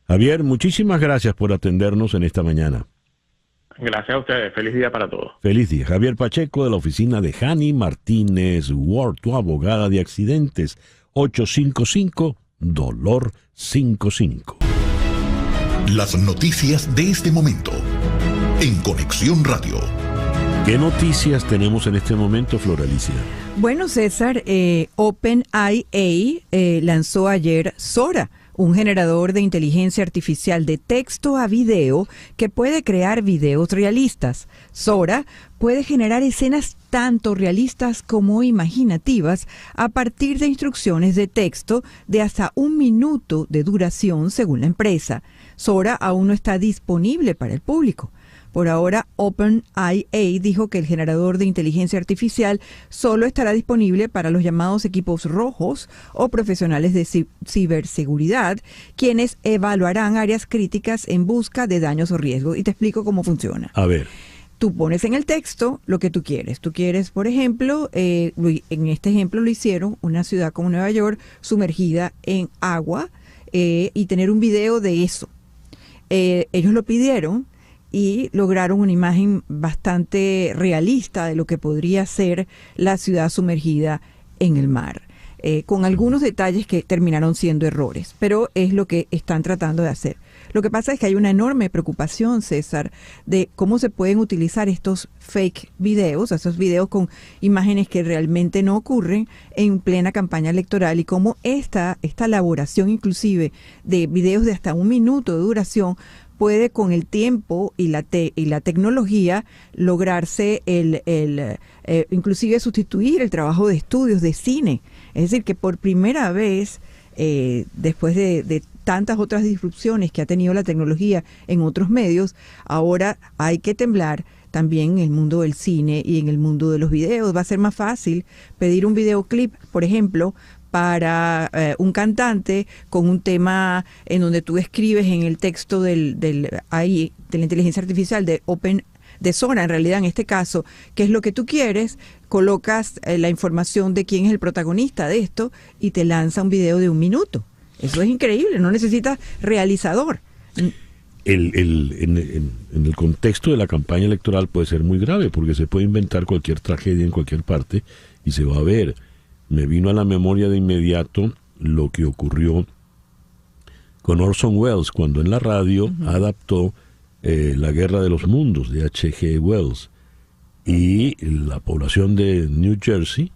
Javier, muchísimas gracias por atendernos en esta mañana. Gracias a ustedes. Feliz día para todos. Feliz día. Javier Pacheco de la oficina de Hanny Martínez Ward, tu abogada de accidentes. 855-DOLOR-55. Las noticias de este momento en Conexión Radio. ¿Qué noticias tenemos en este momento, Flor Alicia? Bueno, César, OpenAI lanzó ayer Sora, un generador de inteligencia artificial de texto a video que puede crear videos realistas. Sora puede generar escenas tanto realistas como imaginativas a partir de instrucciones de texto de hasta 1 minuto de duración según la empresa. Sora aún no está disponible para el público. Por ahora, OpenAI dijo que el generador de inteligencia artificial solo estará disponible para los llamados equipos rojos o profesionales de ciberseguridad, quienes evaluarán áreas críticas en busca de daños o riesgos. Y te explico cómo funciona. A ver. Tú pones en el texto lo que tú quieres. Tú quieres, por ejemplo, en este ejemplo lo hicieron, una ciudad como Nueva York sumergida en agua y tener un video de eso. Ellos lo pidieron y lograron una imagen bastante realista de lo que podría ser la ciudad sumergida en el mar, con algunos detalles que terminaron siendo errores, pero es lo que están tratando de hacer. Lo que pasa es que hay una enorme preocupación, César, de cómo se pueden utilizar estos fake videos, esos videos con imágenes que realmente no ocurren en plena campaña electoral, y cómo esta elaboración inclusive de videos de hasta 1 minuto de duración puede con el tiempo y la tecnología lograrse inclusive sustituir el trabajo de estudios de cine. Es decir, que por primera vez, después de tantas otras disrupciones que ha tenido la tecnología en otros medios, ahora hay que temblar también en el mundo del cine y en el mundo de los videos. Va a ser más fácil pedir un videoclip, por ejemplo, para un cantante con un tema en donde tú escribes en el texto de la inteligencia artificial de Sora, en realidad en este caso, qué es lo que tú quieres, colocas la información de quién es el protagonista de esto y te lanza un video de 1 minuto. Eso es increíble, no necesitas realizador. En el contexto de la campaña electoral puede ser muy grave porque se puede inventar cualquier tragedia en cualquier parte y se va a ver. me vino a la memoria de inmediato lo que ocurrió con Orson Welles cuando en la radio adaptó La Guerra de los Mundos de H.G. Wells, y la población de New Jersey,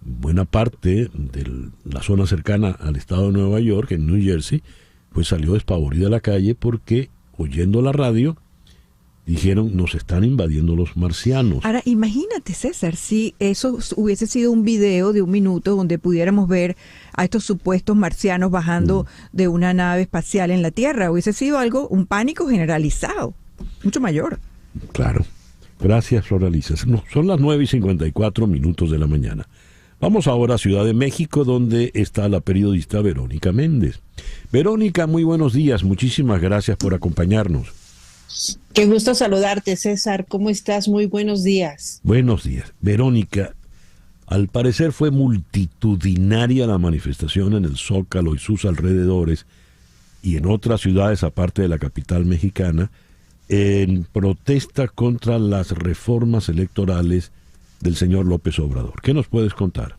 buena parte de la zona cercana al estado de Nueva York, en New Jersey, pues salió despavorida a la calle porque, oyendo la radio, dijeron, nos están invadiendo los marcianos. Ahora, imagínate, César, si eso hubiese sido un video de 1 minuto donde pudiéramos ver a estos supuestos marcianos bajando de una nave espacial en la Tierra, hubiese sido un pánico generalizado, mucho mayor. Claro. Gracias, Floraliza. Son las 9:54 de la mañana. Vamos ahora a Ciudad de México, donde está la periodista Verónica Méndez. Verónica, muy buenos días. Muchísimas gracias por acompañarnos. Qué gusto saludarte, César. ¿Cómo estás? Muy buenos días. Buenos días. Verónica, al parecer fue multitudinaria la manifestación en el Zócalo y sus alrededores y en otras ciudades aparte de la capital mexicana en protesta contra las reformas electorales del señor López Obrador. ¿Qué nos puedes contar?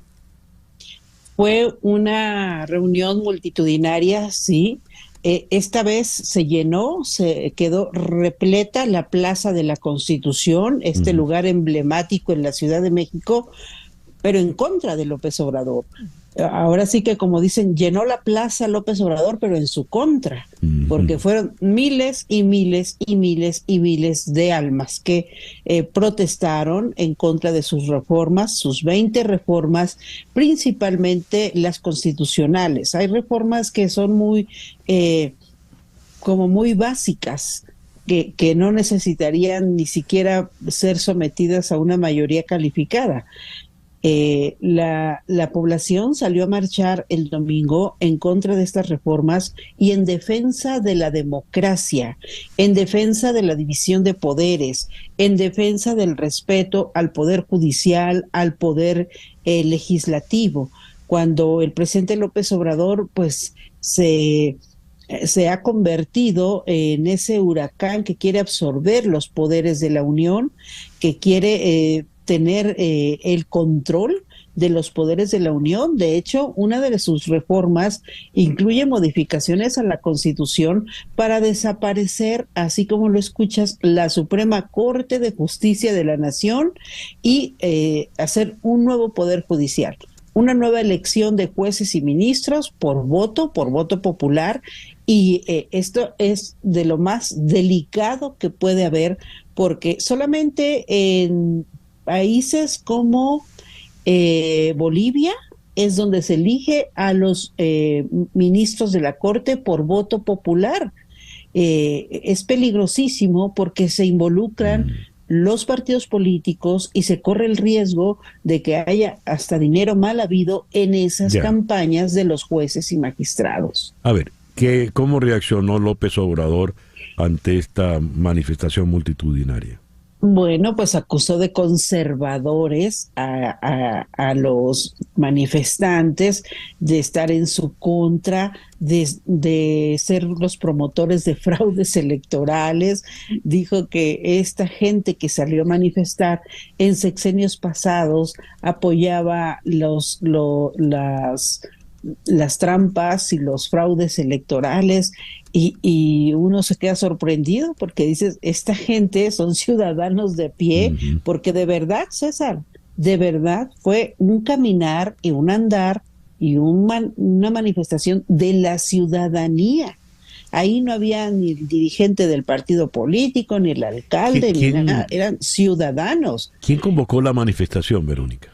Fue una reunión multitudinaria, sí. Esta vez se llenó, se quedó repleta la Plaza de la Constitución, este lugar emblemático en la Ciudad de México, pero en contra de López Obrador. Ahora sí que, como dicen, llenó la plaza López Obrador, pero en su contra, porque fueron miles y miles y miles y miles de almas que protestaron en contra de sus reformas, sus 20 reformas, principalmente las constitucionales. Hay reformas que son muy básicas, que no necesitarían ni siquiera ser sometidas a una mayoría calificada. La población salió a marchar el domingo en contra de estas reformas y en defensa de la democracia, en defensa de la división de poderes, en defensa del respeto al poder judicial, al poder legislativo. Cuando el presidente López Obrador pues se ha convertido en ese huracán que quiere absorber los poderes de la Unión, que quiere tener el control de los poderes de la Unión. De hecho, una de sus reformas incluye modificaciones a la Constitución para desaparecer, así como lo escuchas, la Suprema Corte de Justicia de la Nación y hacer un nuevo poder judicial, una nueva elección de jueces y ministros por voto popular. Y esto es de lo más delicado que puede haber, porque solamente en países como Bolivia es donde se elige a los ministros de la Corte por voto popular. Es peligrosísimo porque se involucran los partidos políticos y se corre el riesgo de que haya hasta dinero mal habido en esas campañas de los jueces y magistrados. A ver, ¿cómo reaccionó López Obrador ante esta manifestación multitudinaria? Bueno, pues acusó de conservadores a los manifestantes, de estar en su contra, de ser los promotores de fraudes electorales. Dijo que esta gente que salió a manifestar en sexenios pasados apoyaba las trampas y los fraudes electorales. Y uno se queda sorprendido porque dices, esta gente son ciudadanos de pie, porque de verdad, César, de verdad fue un caminar y un andar y una manifestación de la ciudadanía. Ahí no había ni el dirigente del partido político, ni el alcalde, ni nada, eran ciudadanos. ¿Quién convocó la manifestación, Verónica?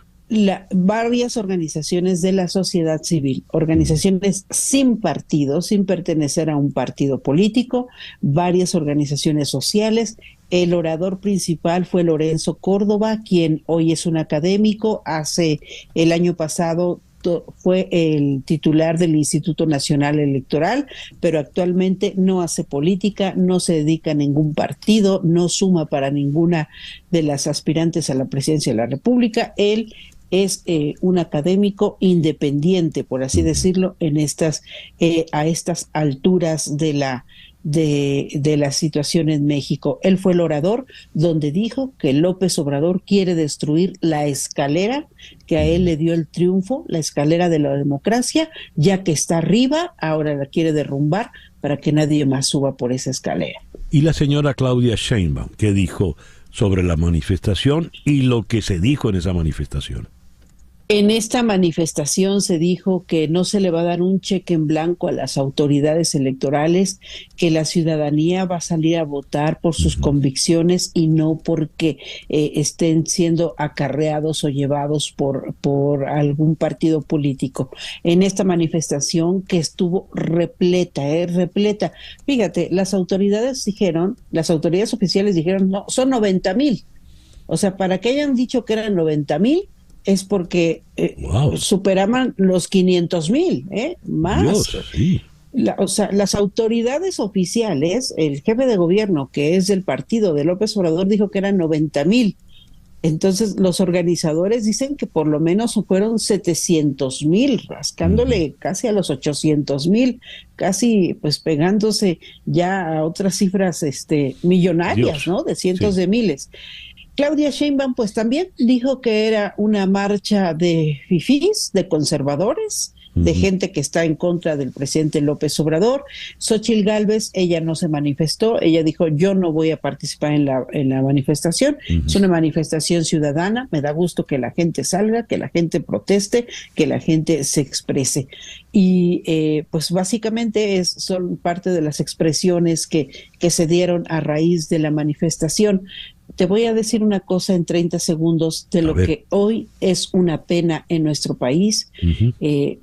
Varias organizaciones de la sociedad civil, organizaciones sin partido, sin pertenecer a un partido político, varias organizaciones sociales. El orador principal fue Lorenzo Córdoba, quien hoy es un académico. El año pasado fue el titular del Instituto Nacional Electoral, pero actualmente no hace política, no se dedica a ningún partido, no suma para ninguna de las aspirantes a la presidencia de la República. Él es un académico independiente, por así decirlo, a estas alturas de de la situación en México. Él fue el orador donde dijo que López Obrador quiere destruir la escalera que a él le dio el triunfo, la escalera de la democracia, ya que está arriba, ahora la quiere derrumbar para que nadie más suba por esa escalera. Y la señora Claudia Sheinbaum, ¿qué dijo sobre la manifestación y lo que se dijo en esa manifestación? En esta manifestación se dijo que no se le va a dar un cheque en blanco a las autoridades electorales, que la ciudadanía va a salir a votar por sus convicciones y no porque estén siendo acarreados o llevados por algún partido político. En esta manifestación que estuvo repleta. Fíjate, las autoridades oficiales dijeron, no, son 90,000. O sea, para que hayan dicho que eran 90,000, es porque superaban los 500,000, más. Dios, sí. Las autoridades oficiales, el jefe de gobierno, que es del partido de López Obrador, dijo que eran 90,000. Entonces, los organizadores dicen que por lo menos fueron 700,000, rascándole casi a los 800,000, casi pues pegándose ya a otras cifras millonarias, Dios, ¿no? De cientos de miles. Claudia Sheinbaum pues también dijo que era una marcha de fifís, de conservadores, de gente que está en contra del presidente López Obrador. Xóchitl Gálvez, ella no se manifestó, ella dijo, yo no voy a participar en la manifestación, es una manifestación ciudadana, me da gusto que la gente salga, que la gente proteste, que la gente se exprese. Y pues básicamente son parte de las expresiones que se dieron a raíz de la manifestación. Te voy a decir una cosa en 30 segundos de lo que hoy es una pena en nuestro país.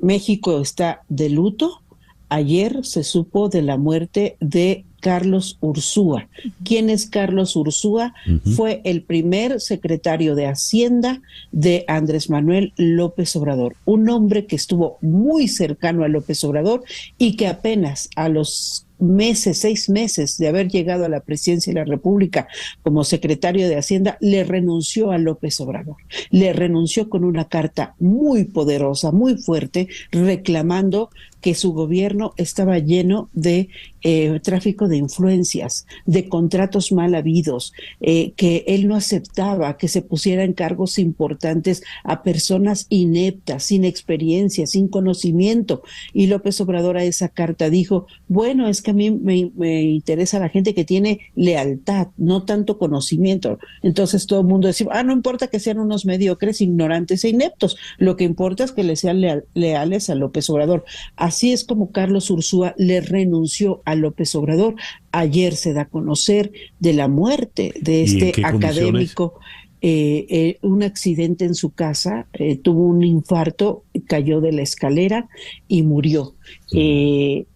México está de luto. Ayer se supo de la muerte de Carlos Ursúa. ¿Quién es Carlos Ursúa? Fue el primer secretario de Hacienda de Andrés Manuel López Obrador, un hombre que estuvo muy cercano a López Obrador y que apenas a los 6 meses de haber llegado a la presidencia de la República como secretario de Hacienda, le renunció a López Obrador. Le renunció con una carta muy poderosa, muy fuerte, reclamando que su gobierno estaba lleno de tráfico de influencias, de contratos mal habidos, que él no aceptaba que se pusieran cargos importantes a personas ineptas, sin experiencia, sin conocimiento. Y López Obrador a esa carta dijo, bueno, es que a mí me interesa la gente que tiene lealtad, no tanto conocimiento. Entonces todo el mundo decía, no importa que sean unos mediocres, ignorantes e ineptos, lo que importa es que le sean leales a López Obrador. Así es como Carlos Ursúa le renunció a López Obrador. Ayer se da a conocer de la muerte de este académico. Un accidente en su casa, tuvo un infarto, cayó de la escalera y murió. Lo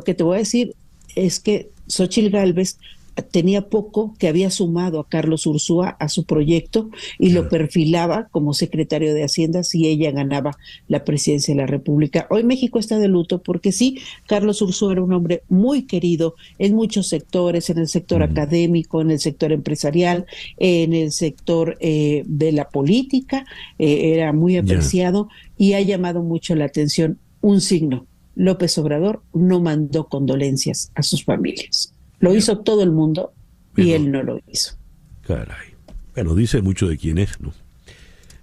que te voy a decir es que Xóchitl Gálvez tenía poco que había sumado a Carlos Ursúa a su proyecto y lo perfilaba como secretario de Hacienda si ella ganaba la presidencia de la República. Hoy México está de luto porque sí, Carlos Ursúa era un hombre muy querido en muchos sectores, en el sector académico, en el sector empresarial, en el sector de la política, era muy apreciado y ha llamado mucho la atención un signo. López Obrador no mandó condolencias a sus familias. Lo hizo todo el mundo y él no lo hizo. Caray. Bueno, dice mucho de quién es, ¿no?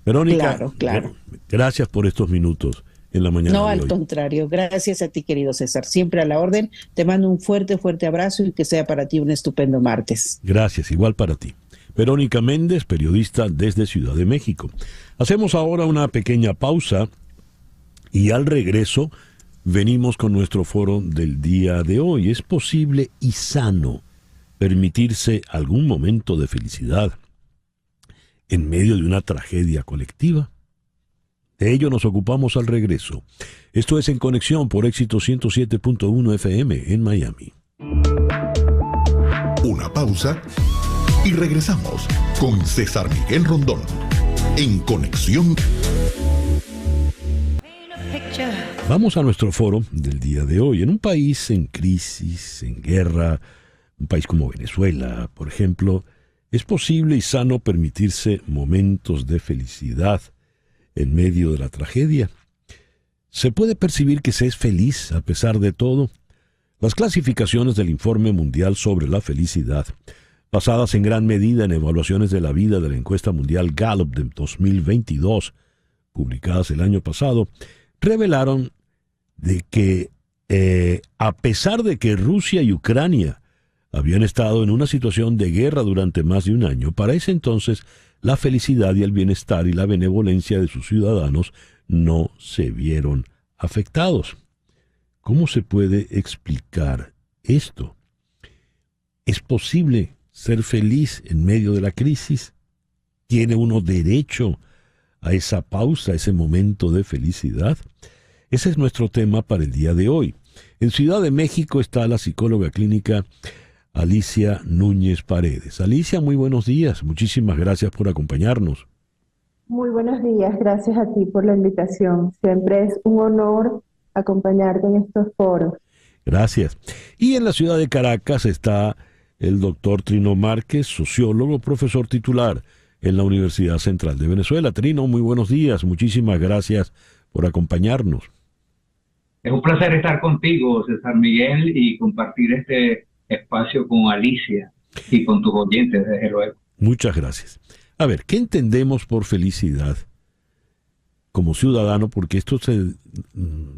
Verónica, claro. Gracias por estos minutos en la mañana. No, al contrario. Gracias a ti, querido César. Siempre a la orden. Te mando un fuerte abrazo y que sea para ti un estupendo martes. Gracias, igual para ti. Verónica Méndez, periodista desde Ciudad de México. Hacemos ahora una pequeña pausa y al regreso venimos con nuestro foro del día de hoy. ¿Es posible y sano permitirse algún momento de felicidad en medio de una tragedia colectiva? De ello nos ocupamos al regreso. Esto es En Conexión por Éxito 107.1 FM en Miami. Una pausa y regresamos con César Miguel Rondón. En Conexión. Vamos a nuestro foro del día de hoy. En un país en crisis, en guerra, un país como Venezuela, por ejemplo, ¿es posible y sano permitirse momentos de felicidad en medio de la tragedia? ¿Se puede percibir que se es feliz a pesar de todo? Las clasificaciones del Informe Mundial sobre la Felicidad, basadas en gran medida en evaluaciones de la vida de la encuesta mundial Gallup de 2022, publicadas el año pasado, revelaron de que a pesar de que Rusia y Ucrania habían estado en una situación de guerra durante más de un año, para ese entonces la felicidad y el bienestar y la benevolencia de sus ciudadanos no se vieron afectados. ¿Cómo se puede explicar esto? ¿Es posible ser feliz en medio de la crisis? ¿Tiene uno derecho a esa pausa, a ese momento de felicidad? Ese es nuestro tema para el día de hoy. En Ciudad de México está la psicóloga clínica Alicia Núñez Paredes. Alicia, muy buenos días. Muchísimas gracias por acompañarnos. Muy buenos días. Gracias a ti por la invitación. Siempre es un honor acompañarte en estos foros. Gracias. Y en la ciudad de Caracas está el doctor Trino Márquez, sociólogo, profesor titular en la Universidad Central de Venezuela. Trino, muy buenos días. Muchísimas gracias por acompañarnos. Es un placer estar contigo, César Miguel, y compartir este espacio con Alicia y con tus oyentes, desde luego. Muchas gracias. A ver, ¿qué entendemos por felicidad como ciudadano? Porque esto se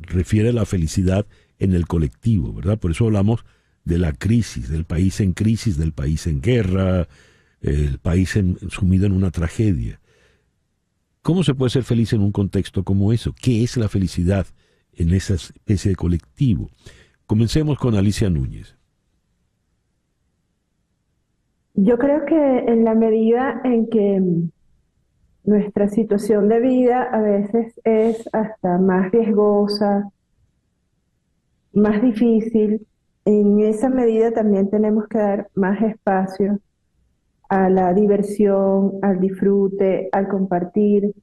refiere a la felicidad en el colectivo, ¿verdad? Por eso hablamos de la crisis, del país en crisis, del país en guerra, el país sumido en una tragedia. ¿Cómo se puede ser feliz en un contexto como eso? ¿Qué es la felicidad en esa especie de colectivo? Comencemos con Alicia Núñez. Yo creo que en la medida en que nuestra situación de vida a veces es hasta más riesgosa, más difícil, en esa medida también tenemos que dar más espacio a la diversión, al disfrute, al compartir,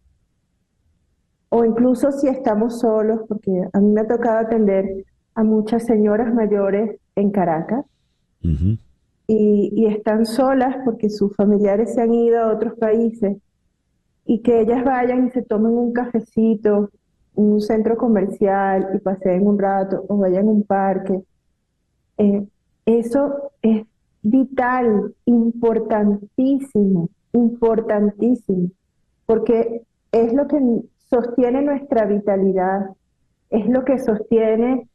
o incluso si estamos solos, porque a mí me ha tocado atender a muchas señoras mayores en Caracas, y están solas porque sus familiares se han ido a otros países, y que ellas vayan y se tomen un cafecito en un centro comercial y paseen un rato, o vayan a un parque. Eso es vital, importantísimo, porque es lo que sostiene nuestra vitalidad, es lo que sostiene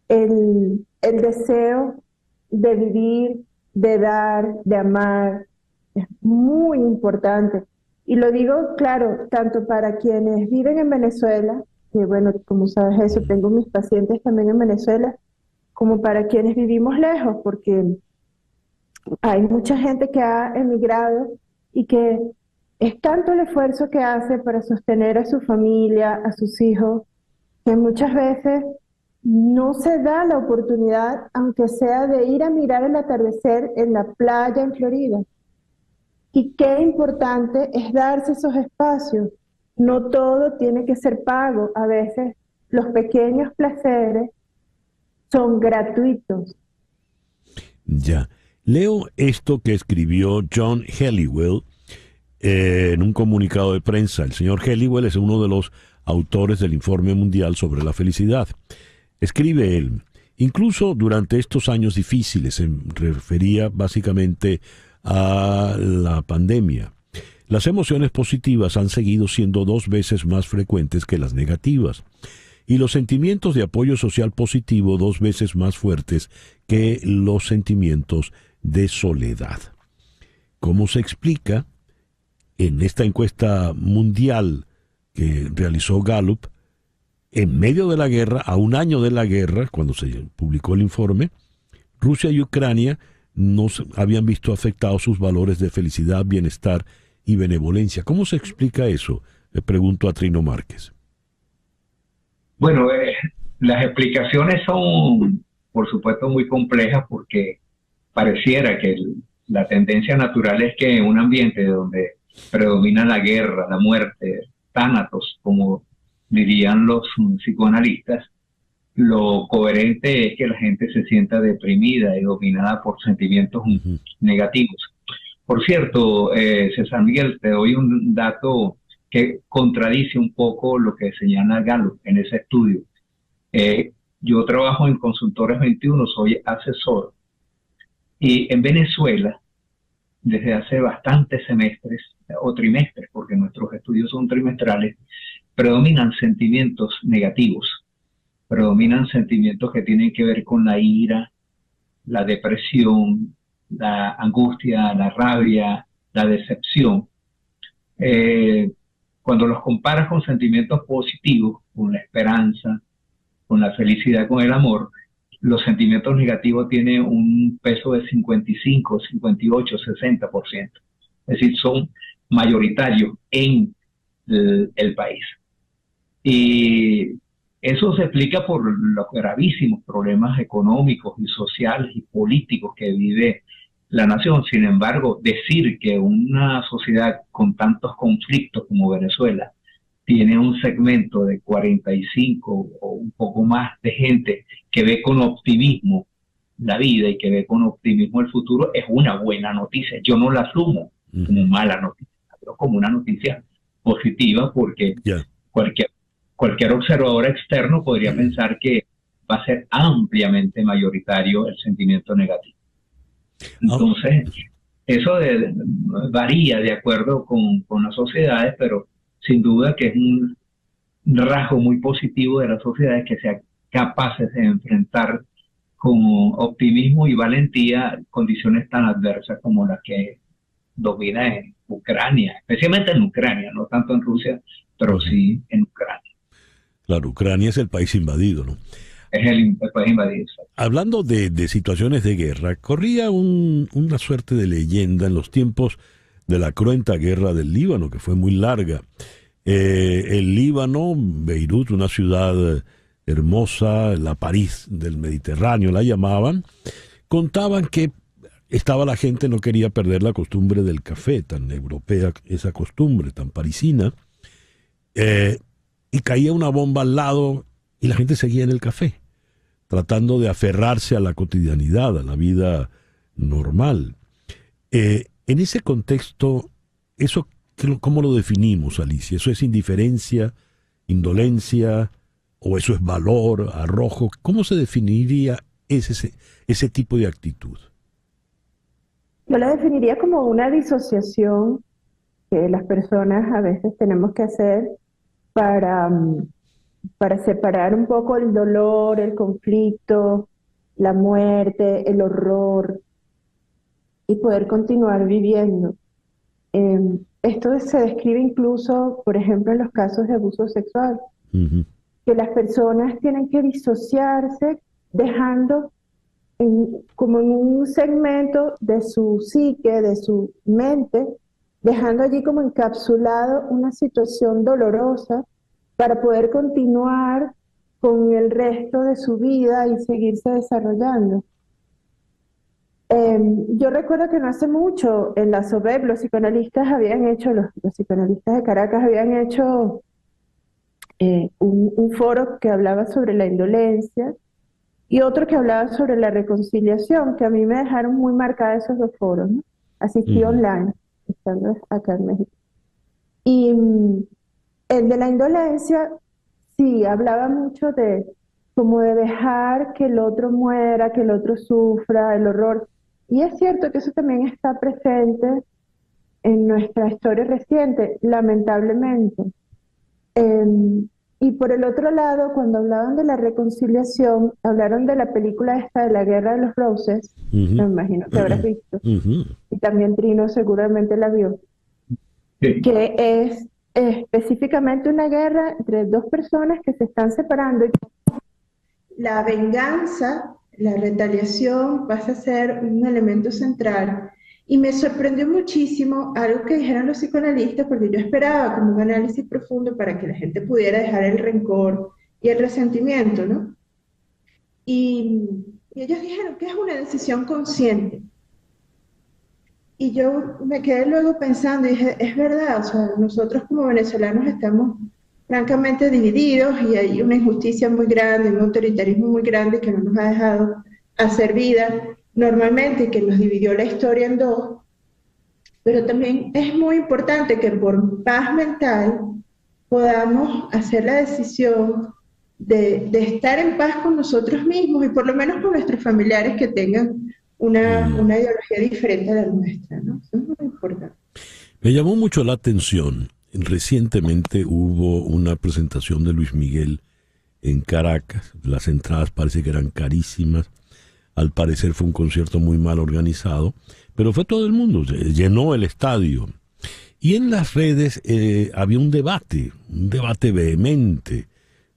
el deseo de vivir, de dar, de amar. Es muy importante. Y lo digo, claro, tanto para quienes viven en Venezuela, que bueno, como sabes eso, tengo mis pacientes también en Venezuela, como para quienes vivimos lejos, porque hay mucha gente que ha emigrado y que es tanto el esfuerzo que hace para sostener a su familia, a sus hijos, que muchas veces no se da la oportunidad, aunque sea de ir a mirar el atardecer en la playa en Florida. Y qué importante es darse esos espacios. No todo tiene que ser pago. A veces los pequeños placeres son gratuitos. Ya. Leo esto que escribió John Helliwell en un comunicado de prensa. El señor Helliwell es uno de los autores del Informe Mundial sobre la Felicidad. Escribe él: incluso durante estos años difíciles, se refería básicamente a la pandemia, las emociones positivas han seguido siendo 2 veces más frecuentes que las negativas, y los sentimientos de apoyo social positivo 2 veces más fuertes que los sentimientos de soledad. ¿Cómo se explica en esta encuesta mundial que realizó Gallup, en medio de la guerra, a un año de la guerra, cuando se publicó el informe, Rusia y Ucrania no habían visto afectados sus valores de felicidad, bienestar y benevolencia? ¿Cómo se explica eso? Le pregunto a Trino Márquez. Bueno, las explicaciones son, por supuesto, muy complejas, porque pareciera que la tendencia natural es que en un ambiente donde predomina la guerra, la muerte, tánatos, como dirían los psicoanalistas, lo coherente es que la gente se sienta deprimida y dominada por sentimientos negativos. Por cierto, César Miguel, te doy un dato que contradice un poco lo que señala Gallup en ese estudio. Yo trabajo en Consultores 21, soy asesor. Y en Venezuela, desde hace bastantes semestres o trimestres, porque nuestros estudios son trimestrales, predominan sentimientos negativos, predominan sentimientos que tienen que ver con la ira, la depresión, la angustia, la rabia, la decepción. Cuando los comparas con sentimientos positivos, con la esperanza, con la felicidad, con el amor, los sentimientos negativos tienen un peso de 55, 58, 60%. Es decir, son mayoritarios en el país. Y eso se explica por los gravísimos problemas económicos y sociales y políticos que vive la nación. Sin embargo, decir que una sociedad con tantos conflictos como Venezuela tiene un segmento de 45 o un poco más de gente que ve con optimismo la vida y que ve con optimismo el futuro, es una buena noticia. Yo no la asumo como mala noticia, pero como una noticia positiva, porque cualquier observador externo podría pensar que va a ser ampliamente mayoritario el sentimiento negativo. Entonces, eso varía de acuerdo con las sociedades, pero sin duda que es un rasgo muy positivo de las sociedades que sean capaces de enfrentar con optimismo y valentía condiciones tan adversas como las que domina en Ucrania, especialmente en Ucrania, no tanto en Rusia, pero sí en Ucrania. Claro, Ucrania es el país invadido, ¿no? Es el país invadido. Hablando de situaciones de guerra, corría una suerte de leyenda en los tiempos de la cruenta guerra del Líbano, que fue muy larga. El Líbano, Beirut, una ciudad hermosa, la París del Mediterráneo la llamaban, contaban que estaba la gente, no quería perder la costumbre del café, tan europea, esa costumbre tan parisina, y caía una bomba al lado y la gente seguía en el café, tratando de aferrarse a la cotidianidad, a la vida normal. En ese contexto, ¿eso cómo lo definimos, Alicia? ¿Eso es indiferencia, indolencia, o eso es valor, arrojo? ¿Cómo se definiría ese tipo de actitud? Yo la definiría como una disociación que las personas a veces tenemos que hacer para separar un poco el dolor, el conflicto, la muerte, el horror, y poder continuar viviendo. Esto se describe incluso, por ejemplo, en los casos de abuso sexual, que las personas tienen que disociarse dejando como en un segmento de su psique, de su mente, dejando allí como encapsulado una situación dolorosa para poder continuar con el resto de su vida y seguirse desarrollando. Yo recuerdo que no hace mucho en la SOBEP los psicoanalistas habían hecho, los psicoanalistas de Caracas habían hecho un foro que hablaba sobre la indolencia y otro que hablaba sobre la reconciliación, que a mí me dejaron muy marcada esos dos foros, ¿no? Asistí online, estando acá en México. Y el de la indolencia, sí, hablaba mucho de como de dejar que el otro muera, que el otro sufra, el horror. Y es cierto que eso también está presente en nuestra historia reciente, lamentablemente. Y por el otro lado, cuando hablaban de la reconciliación, hablaron de la película esta de la Guerra de los Roses, me imagino que habrás visto, y también Trino seguramente la vio, que es específicamente una guerra entre dos personas que se están separando. La venganza, la retaliación pasa a ser un elemento central. Y me sorprendió muchísimo algo que dijeron los psicoanalistas, porque yo esperaba como un análisis profundo para que la gente pudiera dejar el rencor y el resentimiento, ¿no? Y ellos dijeron que es una decisión consciente. Y yo me quedé luego pensando y dije, es verdad, o sea, nosotros como venezolanos estamos francamente divididos y hay una injusticia muy grande, un autoritarismo muy grande que no nos ha dejado hacer vida normalmente, que nos dividió la historia en dos, pero también es muy importante que por paz mental podamos hacer la decisión de estar en paz con nosotros mismos y por lo menos con nuestros familiares que tengan una ideología diferente a la nuestra, ¿no? Eso es muy importante. Me llamó mucho la atención. Recientemente hubo una presentación de Luis Miguel en Caracas. Las entradas parece que eran carísimas. Al parecer fue un concierto muy mal organizado, pero fue todo el mundo, llenó el estadio. Y en las redes había un debate vehemente.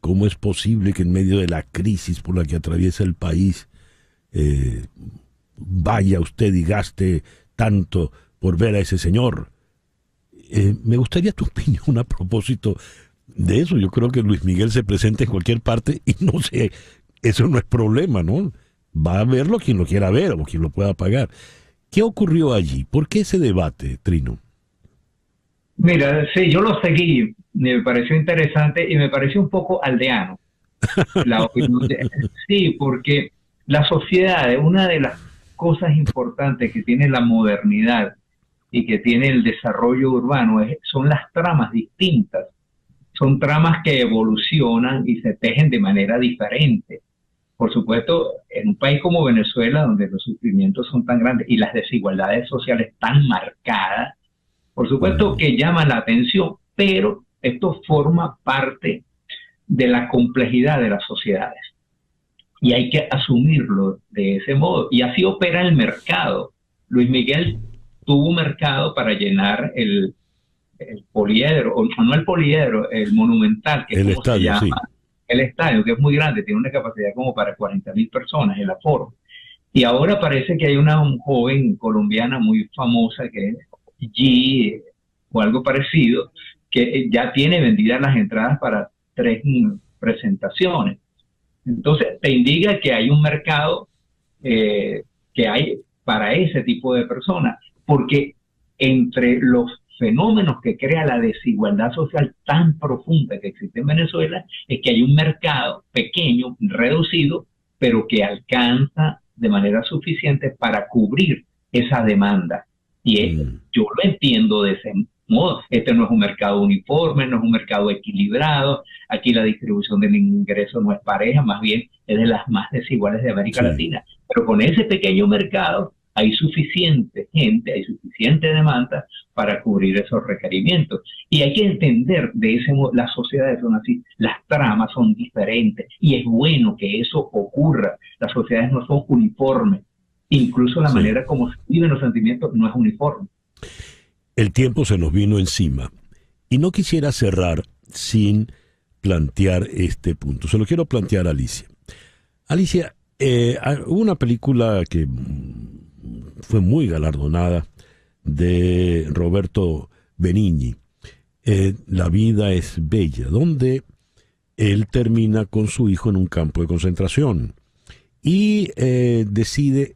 ¿Cómo es posible que en medio de la crisis por la que atraviesa el país vaya usted y gaste tanto por ver a ese señor? Me gustaría tu opinión a propósito de eso. Yo creo que Luis Miguel se presenta en cualquier parte y no sé, eso no es problema, ¿no? Va a verlo quien lo quiera ver o quien lo pueda pagar. ¿Qué ocurrió allí? ¿Por qué ese debate, Trino? Mira, sí, yo lo seguí, me pareció interesante y me pareció un poco aldeano. Sí, porque la sociedad, una de las cosas importantes que tiene la modernidad y que tiene el desarrollo urbano son las tramas distintas. Son tramas que evolucionan y se tejen de manera diferente. Por supuesto, en un país como Venezuela, donde los sufrimientos son tan grandes y las desigualdades sociales tan marcadas, por supuesto que llama la atención, pero esto forma parte de la complejidad de las sociedades. Y hay que asumirlo de ese modo. Y así opera el mercado. Luis Miguel tuvo un mercado para llenar el poliedro, o no el poliedro, el Monumental, que es como estadio, se llama. Sí. El estadio, que es muy grande, tiene una capacidad como para 40.000 personas, el aforo. Y ahora parece que hay una joven colombiana muy famosa, que es G, o algo parecido, que ya tiene vendidas las entradas para 3 presentaciones. Entonces, te indica que hay un mercado que hay para ese tipo de personas, porque entre los fenómenos que crea la desigualdad social tan profunda que existe en Venezuela es que hay un mercado pequeño, reducido, pero que alcanza de manera suficiente para cubrir esa demanda. Y yo lo entiendo de ese modo. Este no es un mercado uniforme, no es un mercado equilibrado. Aquí la distribución del ingreso no es pareja, más bien es de las más desiguales de América Latina. Pero con ese pequeño mercado hay suficiente gente, hay suficiente demanda para cubrir esos requerimientos. Y hay que entender de ese modo, las sociedades son así, las tramas son diferentes y es bueno que eso ocurra. Las sociedades no son uniformes. Incluso la manera como se viven los sentimientos no es uniforme. El tiempo se nos vino encima y no quisiera cerrar sin plantear este punto. Se lo quiero plantear a Alicia. Alicia, hubo una película que fue muy galardonada de Roberto Benigni, La vida es bella, donde él termina con su hijo en un campo de concentración y decide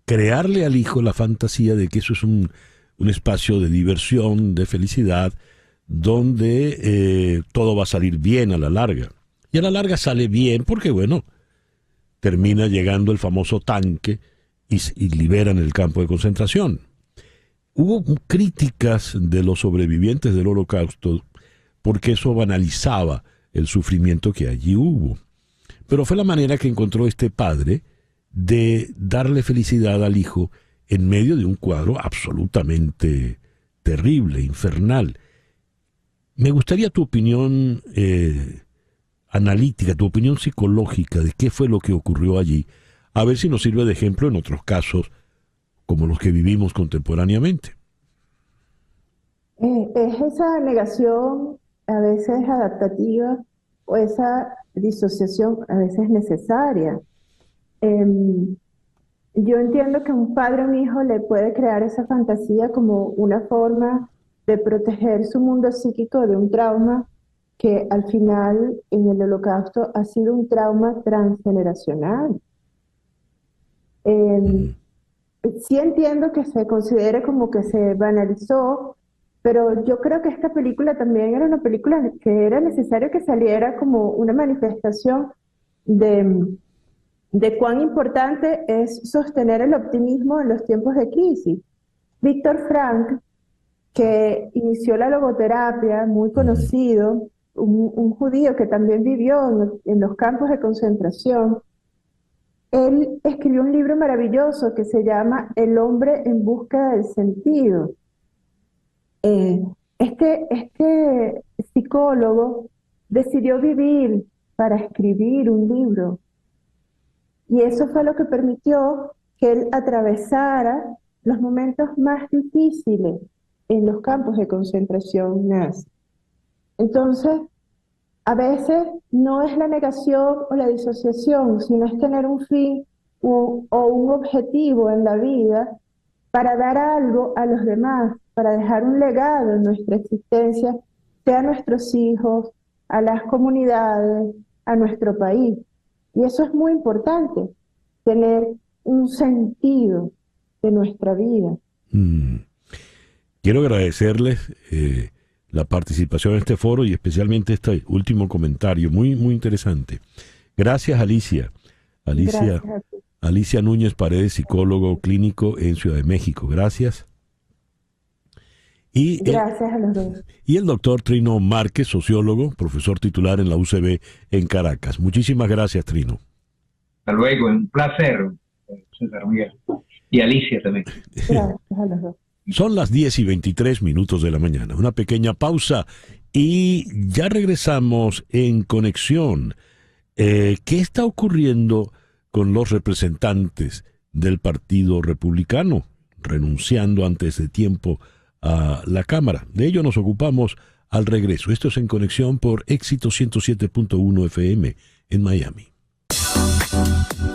crearle al hijo la fantasía de que eso es un espacio de diversión, de felicidad, donde todo va a salir bien a la larga. Y a la larga sale bien porque, bueno, termina llegando el famoso tanque y liberan el campo de concentración. Hubo críticas de los sobrevivientes del Holocausto porque eso banalizaba el sufrimiento que allí hubo. Pero fue la manera que encontró este padre de darle felicidad al hijo en medio de un cuadro absolutamente terrible, infernal. Me gustaría tu opinión analítica, tu opinión psicológica de qué fue lo que ocurrió allí, a ver si nos sirve de ejemplo en otros casos como los que vivimos contemporáneamente. Es esa negación a veces adaptativa o esa disociación a veces necesaria. Yo entiendo que un padre a un hijo le puede crear esa fantasía como una forma de proteger su mundo psíquico de un trauma que al final en el Holocausto ha sido un trauma transgeneracional. Sí entiendo que se considere como que se banalizó, pero yo creo que esta película también era una película que era necesario que saliera como una manifestación de cuán importante es sostener el optimismo en los tiempos de crisis. Víctor Frank, que inició la logoterapia, muy conocido, un judío que también vivió en los campos de concentración, él escribió un libro maravilloso que se llama El hombre en búsqueda del sentido. Este psicólogo decidió vivir para escribir un libro, y eso fue lo que permitió que él atravesara los momentos más difíciles en los campos de concentración nazi. Entonces, a veces no es la negación o la disociación, sino es tener un fin o un objetivo en la vida para dar algo a los demás, para dejar un legado en nuestra existencia, sea a nuestros hijos, a las comunidades, a nuestro país. Y eso es muy importante, tener un sentido de nuestra vida. Quiero agradecerles la participación en este foro y especialmente este último comentario, muy, muy interesante. Gracias, Alicia. Gracias. Alicia Núñez Paredes, psicólogo clínico en Ciudad de México. Gracias. Gracias a los dos. Y el doctor Trino Márquez, sociólogo, profesor titular en la UCB en Caracas. Muchísimas gracias, Trino. Hasta luego, un placer, César Miguel. Y Alicia también. Gracias a los dos. Son las 10:23 de la mañana. Una pequeña pausa y ya regresamos en conexión. ¿Qué está ocurriendo con los representantes del Partido Republicano renunciando antes de tiempo a la Cámara? De ello nos ocupamos al regreso. Esto es En Conexión por Éxito 107.1 FM en Miami.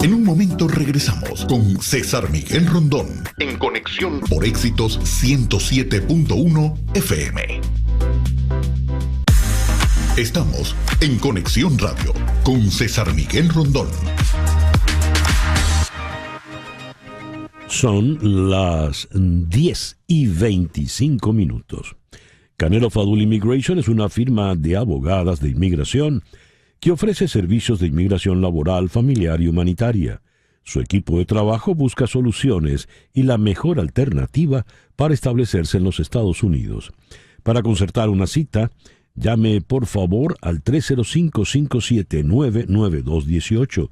En un momento regresamos con César Miguel Rondón en Conexión por Éxitos 107.1 FM. Estamos en Conexión Radio con César Miguel Rondón. Son las 10:25. Canelo Fadul Immigration es una firma de abogadas de inmigración que ofrece servicios de inmigración laboral, familiar y humanitaria. Su equipo de trabajo busca soluciones y la mejor alternativa para establecerse en los Estados Unidos. Para concertar una cita, llame por favor al 305-579-9218.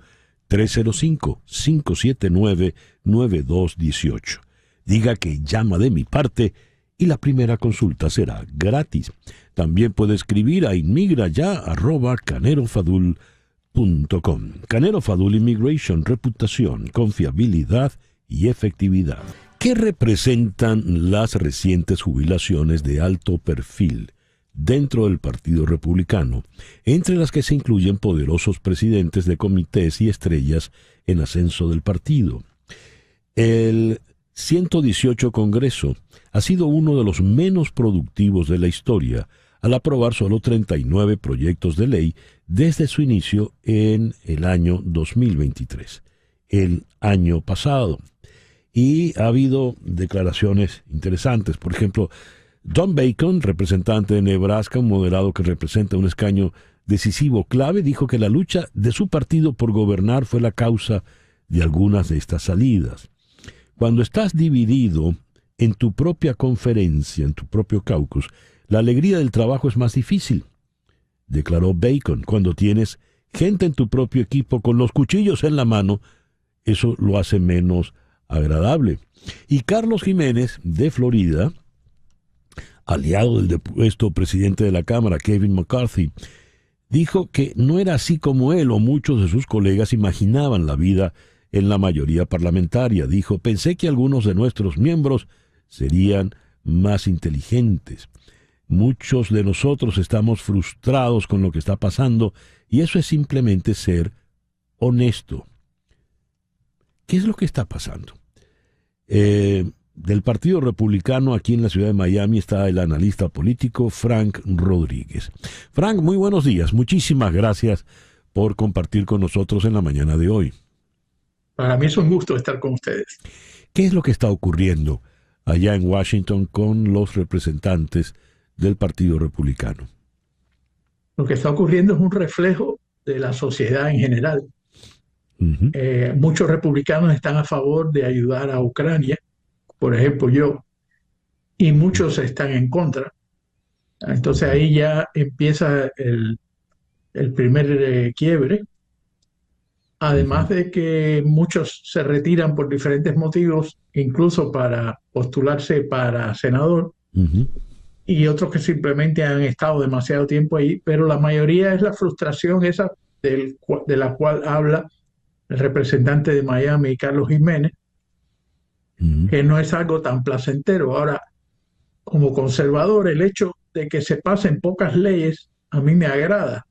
305-579-9218. Diga que llama de mi parte y la primera consulta será gratis. También puede escribir a inmigraya@canerofadul.com. Canero Fadul Immigration, reputación, confiabilidad y efectividad. ¿Qué representan las recientes jubilaciones de alto perfil dentro del Partido Republicano, entre las que se incluyen poderosos presidentes de comités y estrellas en ascenso del partido? El 118 Congreso ha sido uno de los menos productivos de la historia, al aprobar solo 39 proyectos de ley desde su inicio en el año 2023, el año pasado. Y ha habido declaraciones interesantes. Por ejemplo, Don Bacon, representante de Nebraska, un moderado que representa un escaño decisivo clave, dijo que la lucha de su partido por gobernar fue la causa de algunas de estas salidas. Cuando estás dividido en tu propia conferencia, en tu propio caucus, la alegría del trabajo es más difícil, declaró Bacon. Cuando tienes gente en tu propio equipo con los cuchillos en la mano, eso lo hace menos agradable. Y Carlos Jiménez, de Florida, aliado del depuesto presidente de la Cámara, Kevin McCarthy, dijo que no era así como él o muchos de sus colegas imaginaban la vida en la mayoría parlamentaria. Dijo: pensé que algunos de nuestros miembros serían más inteligentes. Muchos de nosotros estamos frustrados con lo que está pasando y eso es simplemente ser honesto. ¿Qué es lo que está pasando? Del Partido Republicano aquí en la ciudad de Miami está el analista político Frank Rodríguez. Frank, muy buenos días. Muchísimas gracias por compartir con nosotros en la mañana de hoy. Para mí es un gusto estar con ustedes. ¿Qué es lo que está ocurriendo allá en Washington con los representantes del Partido Republicano? Lo que está ocurriendo es un reflejo de la sociedad en general. Muchos republicanos están a favor de ayudar a Ucrania, por ejemplo yo, y muchos están en contra. Entonces ahí ya empieza el primer quiebre. Además de que muchos se retiran por diferentes motivos, incluso para postularse para senador, y otros que simplemente han estado demasiado tiempo ahí, pero la mayoría es la frustración esa de la cual habla el representante de Miami, Carlos Jiménez, que no es algo tan placentero. Ahora, como conservador, el hecho de que se pasen pocas leyes a mí me agrada.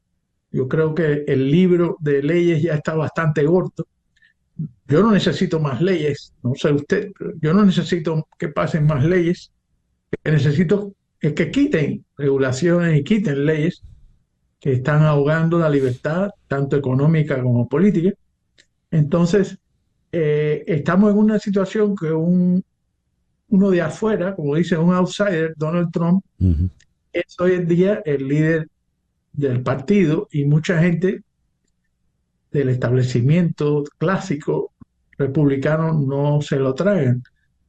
Yo creo que el libro de leyes ya está bastante corto. Yo no necesito más leyes, no sé usted, pero yo no necesito que pasen más leyes. Lo que necesito es que quiten regulaciones y quiten leyes que están ahogando la libertad, tanto económica como política. Entonces, estamos en una situación que uno de afuera, como dice un outsider, Donald Trump, es hoy en día el líder del partido, y mucha gente del establecimiento clásico republicano no se lo traen.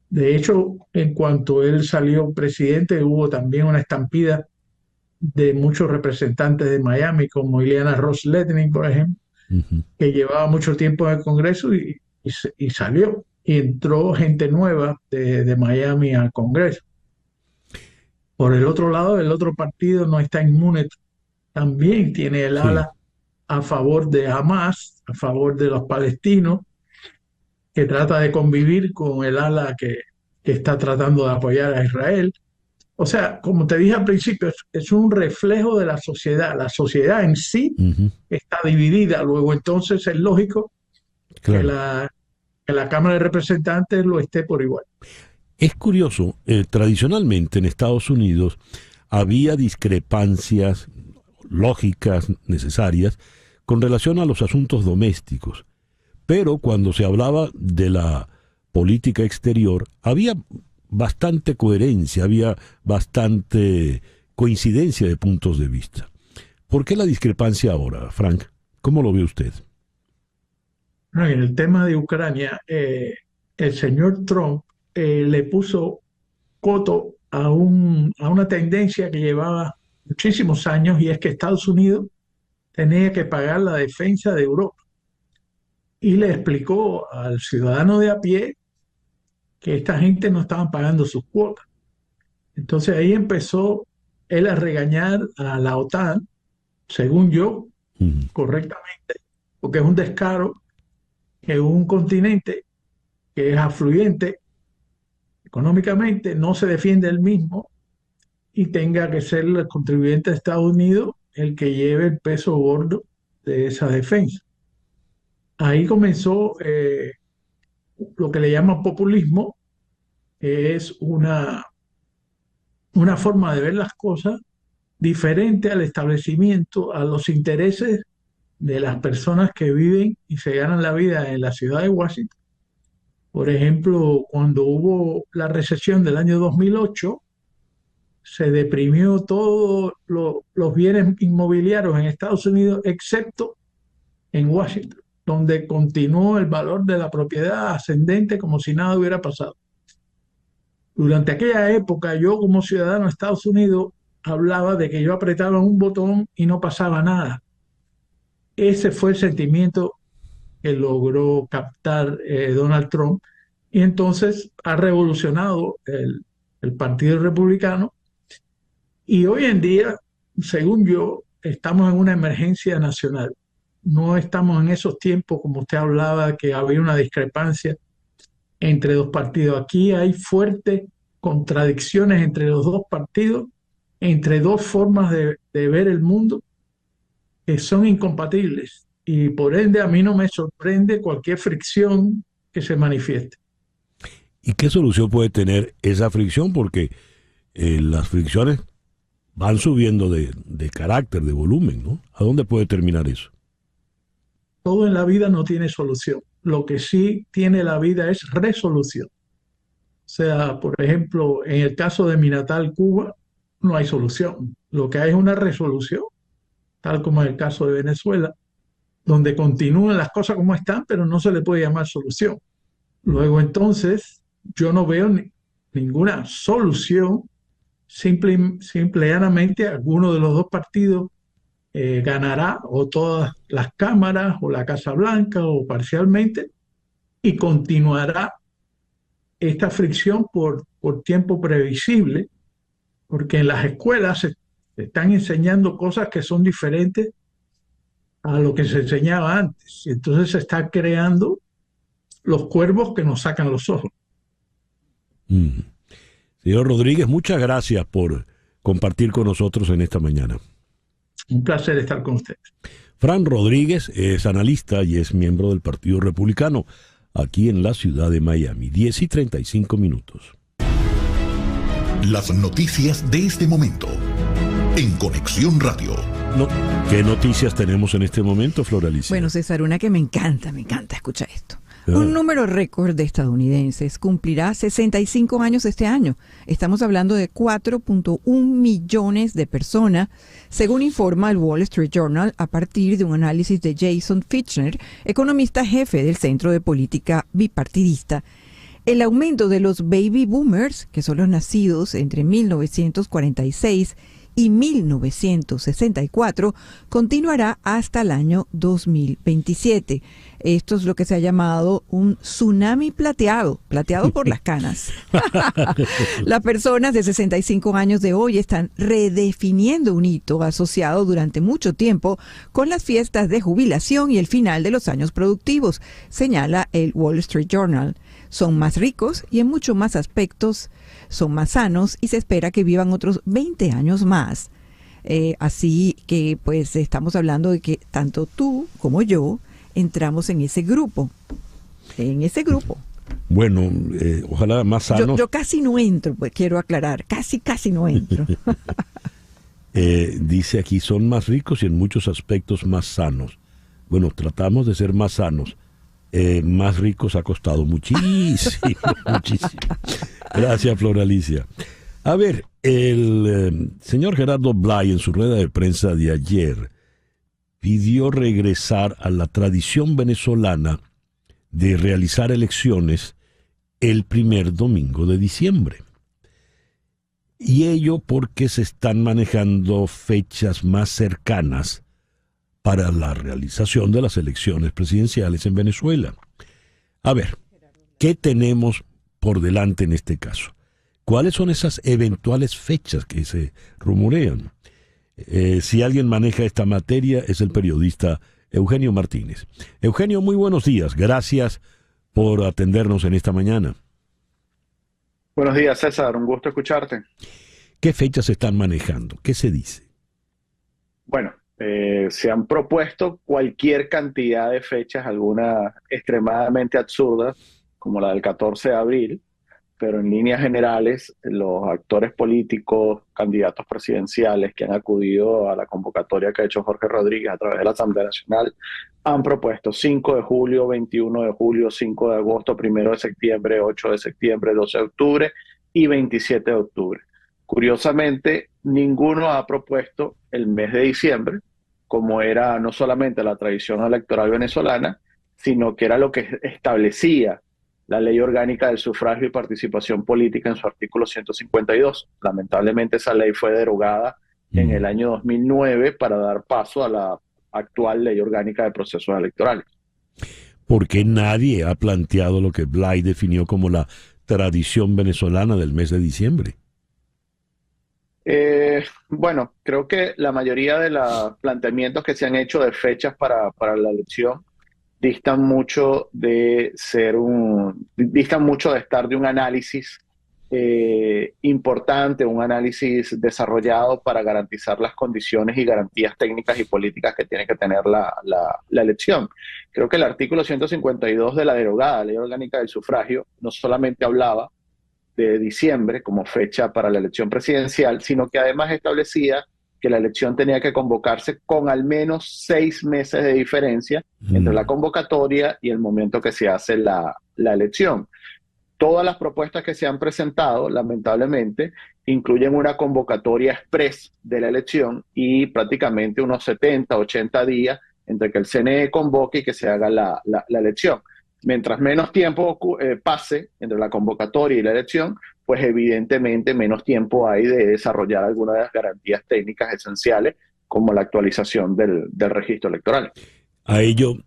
De hecho, en cuanto él salió presidente, hubo también una estampida de muchos representantes de Miami, como Ileana Ros-Lehtinen, por ejemplo, que llevaba mucho tiempo en el Congreso y salió. Y entró gente nueva de Miami al Congreso. Por el otro lado, el otro partido no está inmune. También tiene el ala a favor de Hamas, a favor de los palestinos, que trata de convivir con el ala que está tratando de apoyar a Israel. O sea, como te dije al principio, es un reflejo de la sociedad. La sociedad en sí está dividida. Luego, entonces, es lógico que la Cámara de Representantes lo esté por igual. Es curioso, tradicionalmente en Estados Unidos había discrepancias lógicas, necesarias, con relación a los asuntos domésticos. Pero cuando se hablaba de la política exterior, había bastante coherencia, había bastante coincidencia de puntos de vista. ¿Por qué la discrepancia ahora, Frank? ¿Cómo lo ve usted? En el tema de Ucrania, el señor Trump le puso coto a una tendencia que llevaba muchísimos años, y es que Estados Unidos tenía que pagar la defensa de Europa. Y le explicó al ciudadano de a pie que esta gente no estaban pagando sus cuotas. Entonces ahí empezó él a regañar a la OTAN, según yo, correctamente, porque es un descaro que un continente que es afluente económicamente no se defiende él mismo y tenga que ser el contribuyente de Estados Unidos el que lleve el peso gordo de esa defensa. Ahí comenzó lo que le llaman populismo, que es una forma de ver las cosas diferente al establecimiento, a los intereses de las personas que viven y se ganan la vida en la ciudad de Washington. Por ejemplo, cuando hubo la recesión del año 2008, se deprimió todos los bienes inmobiliarios en Estados Unidos, excepto en Washington, donde continuó el valor de la propiedad ascendente como si nada hubiera pasado. Durante aquella época, yo como ciudadano de Estados Unidos hablaba de que yo apretaba un botón y no pasaba nada. Ese fue el sentimiento que logró captar Donald Trump, y entonces ha revolucionado el Partido Republicano, y hoy en día, según yo, estamos en una emergencia nacional. No estamos en esos tiempos, como usted hablaba, que había una discrepancia entre dos partidos. Aquí hay fuertes contradicciones entre los dos partidos, entre dos formas de ver el mundo que son incompatibles, y por ende a mí no me sorprende cualquier fricción que se manifieste. ¿Y qué solución puede tener esa fricción? Porque las fricciones van subiendo de carácter, de volumen, ¿no? ¿A dónde puede terminar eso? Todo en la vida no tiene solución. Lo que sí tiene la vida es resolución. O sea, por ejemplo, en el caso de mi natal Cuba, no hay solución. Lo que hay es una resolución, tal como en el caso de Venezuela, donde continúan las cosas como están, pero no se le puede llamar solución. Luego entonces, yo no veo ninguna solución simple y llanamente alguno de los dos partidos ganará, o todas las cámaras, o la Casa Blanca, o parcialmente, y continuará esta fricción por tiempo previsible, porque en las escuelas se están enseñando cosas que son diferentes a lo que se enseñaba antes. Y entonces se está creando los cuervos que nos sacan los ojos. Señor Rodríguez, muchas gracias por compartir con nosotros en esta mañana. Un placer estar con ustedes. Fran Rodríguez es analista y es miembro del Partido Republicano aquí en la ciudad de Miami. 10:35. Las noticias de este momento en Conexión Radio. ¿Qué noticias tenemos en este momento, Flor Alicia? Bueno, César, una que me encanta, escucha esto. Un número récord de estadounidenses cumplirá 65 años este año. Estamos hablando de 4.1 millones de personas, según informa el Wall Street Journal a partir de un análisis de Jason Fitchner, economista jefe del Centro de Política Bipartidista. El aumento de los baby boomers, que son los nacidos entre 1946 y 1964, continuará hasta el año 2027. Esto es lo que se ha llamado un tsunami plateado por las canas. Las personas de 65 años de hoy están redefiniendo un hito asociado durante mucho tiempo con las fiestas de jubilación y el final de los años productivos, señala el Wall Street Journal. Son más ricos y en muchos más aspectos son más sanos y se espera que vivan otros 20 años más. Así que pues estamos hablando de que tanto tú como yo entramos en ese grupo. Bueno, ojalá más sanos. Yo casi no entro, pues quiero aclarar, casi no entro. Dice aquí, son más ricos y en muchos aspectos más sanos. Bueno, tratamos de ser más sanos. Más ricos ha costado muchísimo. Gracias, Flor Alicia. A ver, el señor Gerardo Blay en su rueda de prensa de ayer pidió regresar a la tradición venezolana de realizar elecciones el primer domingo de diciembre. Y ello porque se están manejando fechas más cercanas para la realización de las elecciones presidenciales en Venezuela. A ver, ¿qué tenemos por delante en este caso? ¿Cuáles son esas eventuales fechas que se rumorean? Si alguien maneja esta materia es el periodista Eugenio Martínez. Eugenio, muy buenos días. Gracias por atendernos en esta mañana. Buenos días, César. Un gusto escucharte. ¿Qué fechas se están manejando? ¿Qué se dice? Bueno, se han propuesto cualquier cantidad de fechas, algunas extremadamente absurdas, como la del 14 de abril, pero en líneas generales, los actores políticos, candidatos presidenciales que han acudido a la convocatoria que ha hecho Jorge Rodríguez a través de la Asamblea Nacional, han propuesto 5 de julio, 21 de julio, 5 de agosto, 1 de septiembre, 8 de septiembre, 12 de octubre y 27 de octubre. Curiosamente, ninguno ha propuesto el mes de diciembre, como era no solamente la tradición electoral venezolana, sino que era lo que establecía la Ley Orgánica del Sufragio y Participación Política en su artículo 152. Lamentablemente esa ley fue derogada en el año 2009 para dar paso a la actual Ley Orgánica de Procesos Electorales. ¿Por qué nadie ha planteado lo que Blay definió como la tradición venezolana del mes de diciembre? Bueno, creo que la mayoría de los planteamientos que se han hecho de fechas para la elección distan mucho de estar de un análisis importante, un análisis desarrollado para garantizar las condiciones y garantías técnicas y políticas que tiene que tener la elección. Creo que el artículo 152 de la derogada Ley Orgánica del Sufragio no solamente hablaba de diciembre como fecha para la elección presidencial, sino que además establecía que la elección tenía que convocarse con al menos 6 meses de diferencia entre la convocatoria y el momento que se hace la elección. Todas las propuestas que se han presentado, lamentablemente, incluyen una convocatoria express de la elección y prácticamente unos 70, 80 días entre que el CNE convoque y que se haga la elección. Mientras menos tiempo pase entre la convocatoria y la elección, pues evidentemente menos tiempo hay de desarrollar algunas de las garantías técnicas esenciales, como la actualización del registro electoral. A ello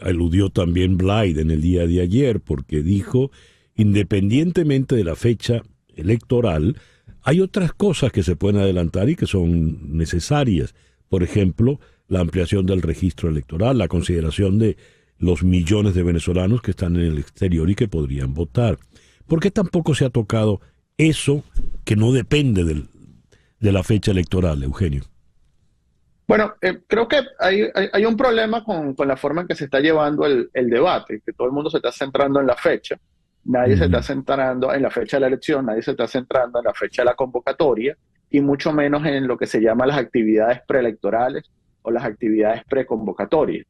aludió también Blyde en el día de ayer, porque dijo, independientemente de la fecha electoral, hay otras cosas que se pueden adelantar y que son necesarias. Por ejemplo, la ampliación del registro electoral, la consideración de los millones de venezolanos que están en el exterior y que podrían votar. ¿Por qué tampoco se ha tocado eso que no depende de la fecha electoral, Eugenio? Bueno, creo que hay un problema con la forma en que se está llevando el debate, que todo el mundo se está centrando en la fecha. Nadie se está centrando en la fecha de la elección, nadie se está centrando en la fecha de la convocatoria y mucho menos en lo que se llama las actividades preelectorales o las actividades preconvocatorias.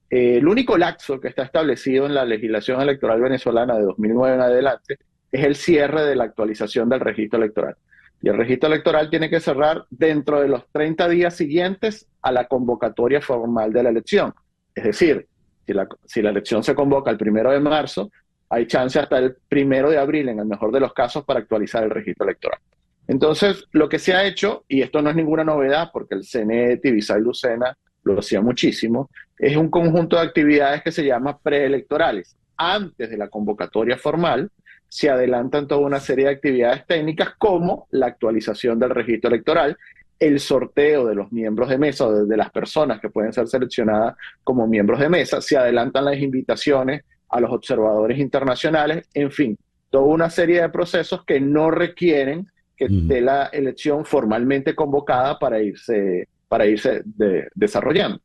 El único lapso que está establecido en la legislación electoral venezolana de 2009 en adelante es el cierre de la actualización del registro electoral. Y el registro electoral tiene que cerrar dentro de los 30 días siguientes a la convocatoria formal de la elección. Es decir, si la elección se convoca el 1 de marzo, hay chance hasta el 1 de abril, en el mejor de los casos, para actualizar el registro electoral. Entonces, lo que se ha hecho, y esto no es ninguna novedad, porque el CNE, Tibisay Lucena lo hacía muchísimo, es un conjunto de actividades que se llama preelectorales. Antes de la convocatoria formal, se adelantan toda una serie de actividades técnicas como la actualización del registro electoral, el sorteo de los miembros de mesa o de las personas que pueden ser seleccionadas como miembros de mesa, se adelantan las invitaciones a los observadores internacionales, en fin, toda una serie de procesos que no requieren que esté la elección formalmente convocada para irse desarrollando.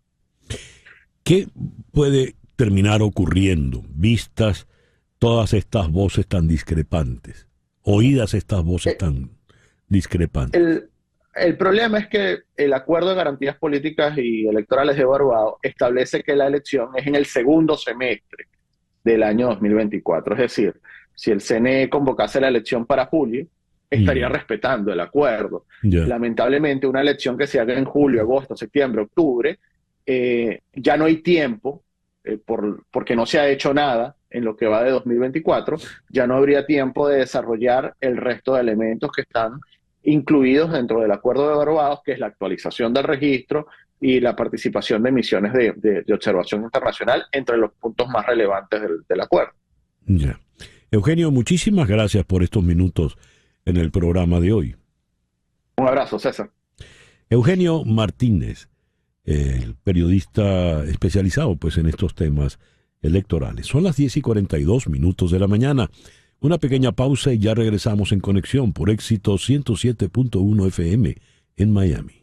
¿Qué puede terminar ocurriendo, vistas todas estas voces tan discrepantes, oídas estas voces tan discrepantes? El problema es que el Acuerdo de Garantías Políticas y Electorales de Barbados establece que la elección es en el segundo semestre del año 2024. Es decir, si el CNE convocase la elección para julio, estaría respetando el acuerdo. Lamentablemente, una elección que se haga en julio, agosto, septiembre, octubre, ya no hay tiempo, porque no se ha hecho nada en lo que va de 2024, ya no habría tiempo de desarrollar el resto de elementos que están incluidos dentro del Acuerdo de Barbados, que es la actualización del registro y la participación de misiones de observación internacional, entre los puntos más relevantes del acuerdo. Ya. Eugenio, muchísimas gracias por estos minutos en el programa de hoy. Un abrazo, César. Eugenio Martínez, el periodista especializado pues en estos temas electorales. Son las 10:42 de la mañana. Una pequeña pausa y ya regresamos en Conexión por Éxito 107.1 FM en Miami.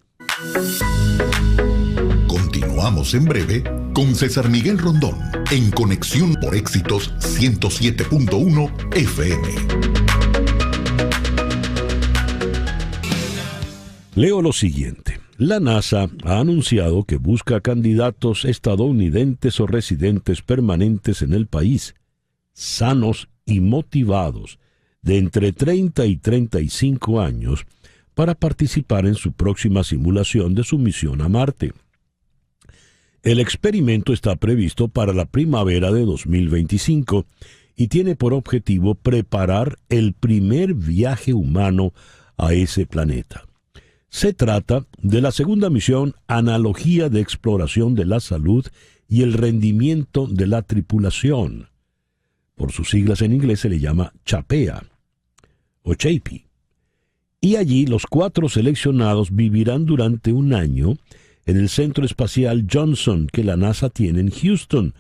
Continuamos en breve con César Miguel Rondón en Conexión por Éxitos 107.1 FM. Leo lo siguiente. La NASA ha anunciado que busca candidatos estadounidenses o residentes permanentes en el país, sanos y motivados, de entre 30 y 35 años, para participar en su próxima simulación de su misión a Marte. El experimento está previsto para la primavera de 2025 y tiene por objetivo preparar el primer viaje humano a ese planeta. Se trata de la segunda misión Analogía de Exploración de la Salud y el Rendimiento de la Tripulación. Por sus siglas en inglés se le llama CHAPEA o CHAPE. Y allí los 4 seleccionados vivirán durante un año en el Centro Espacial Johnson que la NASA tiene en Houston,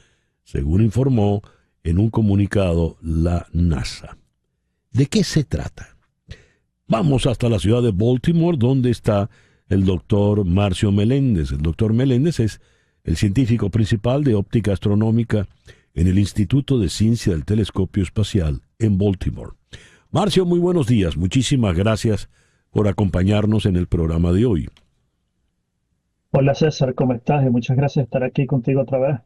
según informó en un comunicado la NASA. ¿De qué se trata? Vamos hasta la ciudad de Baltimore, donde está el doctor Marcio Meléndez. El doctor Meléndez es el científico principal de óptica astronómica en el Instituto de Ciencia del Telescopio Espacial en Baltimore. Marcio, muy buenos días. Muchísimas gracias por acompañarnos en el programa de hoy. Hola César, ¿cómo estás? Y muchas gracias por estar aquí contigo otra vez.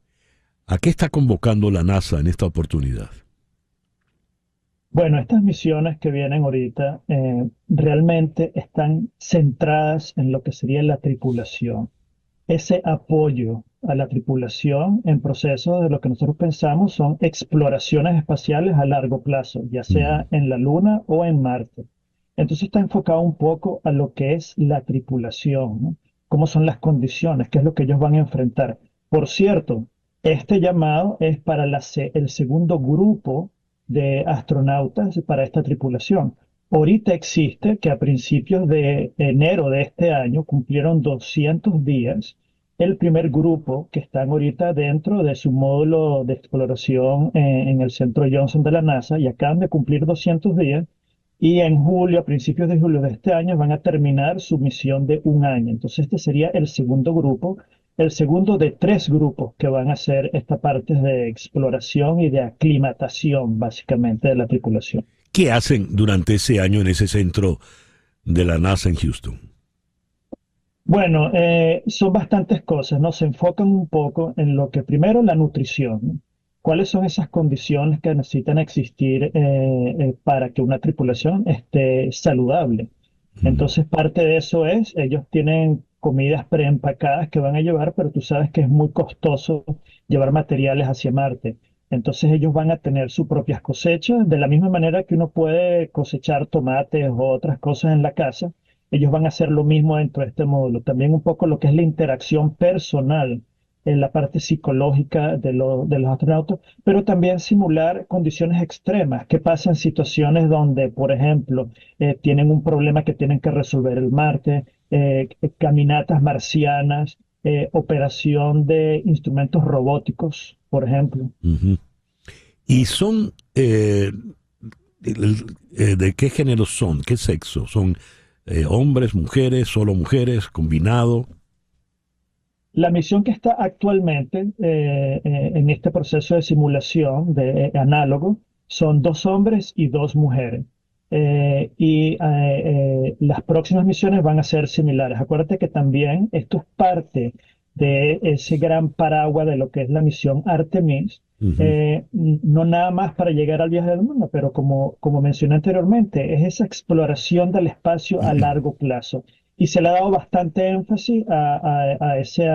¿A qué está convocando la NASA en esta oportunidad? Bueno, estas misiones que vienen ahorita realmente están centradas en lo que sería la tripulación. Ese apoyo a la tripulación en proceso de lo que nosotros pensamos son exploraciones espaciales a largo plazo, ya sea en la Luna o en Marte. Entonces está enfocado un poco a lo que es la tripulación, ¿no? Cómo son las condiciones, qué es lo que ellos van a enfrentar. Por cierto, este llamado es para el segundo grupo de astronautas para esta tripulación. Ahorita existe que a principios de enero de este año cumplieron 200 días el primer grupo que están ahorita dentro de su módulo de exploración en el centro Johnson de la NASA y acaban de cumplir 200 días y en julio, a principios de julio de este año, van a terminar su misión de un año. Entonces este sería el segundo grupo, el segundo de 3 grupos que van a hacer esta parte de exploración y de aclimatación básicamente de la tripulación. ¿Qué hacen durante ese año en ese centro de la NASA en Houston? Bueno, son bastantes cosas, ¿no? Se enfocan un poco en lo que primero la nutrición, ¿no? ¿Cuáles son esas condiciones que necesitan existir para que una tripulación esté saludable? Entonces parte de eso es, ellos tienen comidas preempacadas que van a llevar, pero tú sabes que es muy costoso llevar materiales hacia Marte. Entonces ellos van a tener sus propias cosechas, de la misma manera que uno puede cosechar tomates o otras cosas en la casa, ellos van a hacer lo mismo dentro de este módulo. También un poco lo que es la interacción personal en la parte psicológica de los astronautas, pero también simular condiciones extremas. ¿Qué pasa en situaciones donde, por ejemplo, tienen un problema que tienen que resolver en Marte, caminatas marcianas, operación de instrumentos robóticos, por ejemplo? ¿Y son de qué género son? ¿Qué sexo? ¿Son hombres, mujeres, solo mujeres, combinado? La misión que está actualmente en este proceso de simulación de análogo son 2 hombres y 2 mujeres. Las próximas misiones van a ser similares. Acuérdate que también esto es parte de ese gran paraguas de lo que es la misión Artemis. No nada más para llegar al viaje del mundo, pero como mencioné anteriormente, es esa exploración del espacio a largo plazo. Y se le ha dado bastante énfasis a ese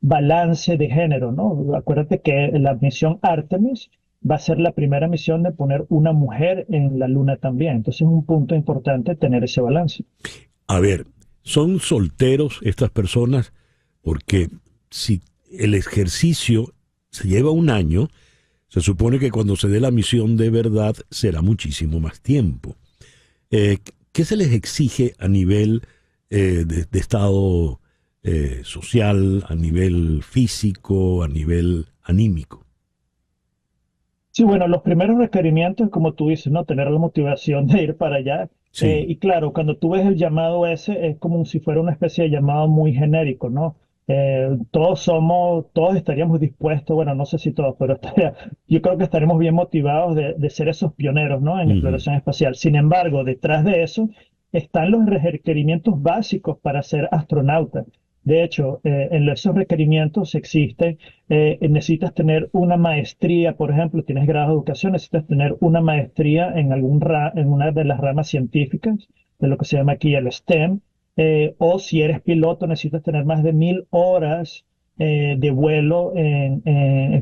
balance de género, ¿no? Acuérdate que la misión Artemis va a ser la primera misión de poner una mujer en la Luna también. Entonces es un punto importante tener ese balance. A ver, ¿son solteros estas personas? Porque si el ejercicio se lleva un año, se supone que cuando se dé la misión de verdad será muchísimo más tiempo. ¿Qué se les exige a nivel de estado social, a nivel físico, a nivel anímico? Sí, bueno, los primeros requerimientos, como tú dices, ¿no? Tener la motivación de ir para allá. Sí. Y claro, cuando tú ves el llamado ese, es como si fuera una especie de llamado muy genérico, ¿no? Todos estaríamos dispuestos, bueno, no sé si todos, pero yo creo que estaremos bien motivados de ser esos pioneros, ¿no? En exploración espacial. Sin embargo, detrás de eso están los requerimientos básicos para ser astronauta. De hecho, en esos requerimientos existen, necesitas tener una maestría, por ejemplo, tienes grado de educación, necesitas tener una maestría en una de las ramas científicas, de lo que se llama aquí el STEM, o si eres piloto necesitas tener más de 1000 horas de vuelo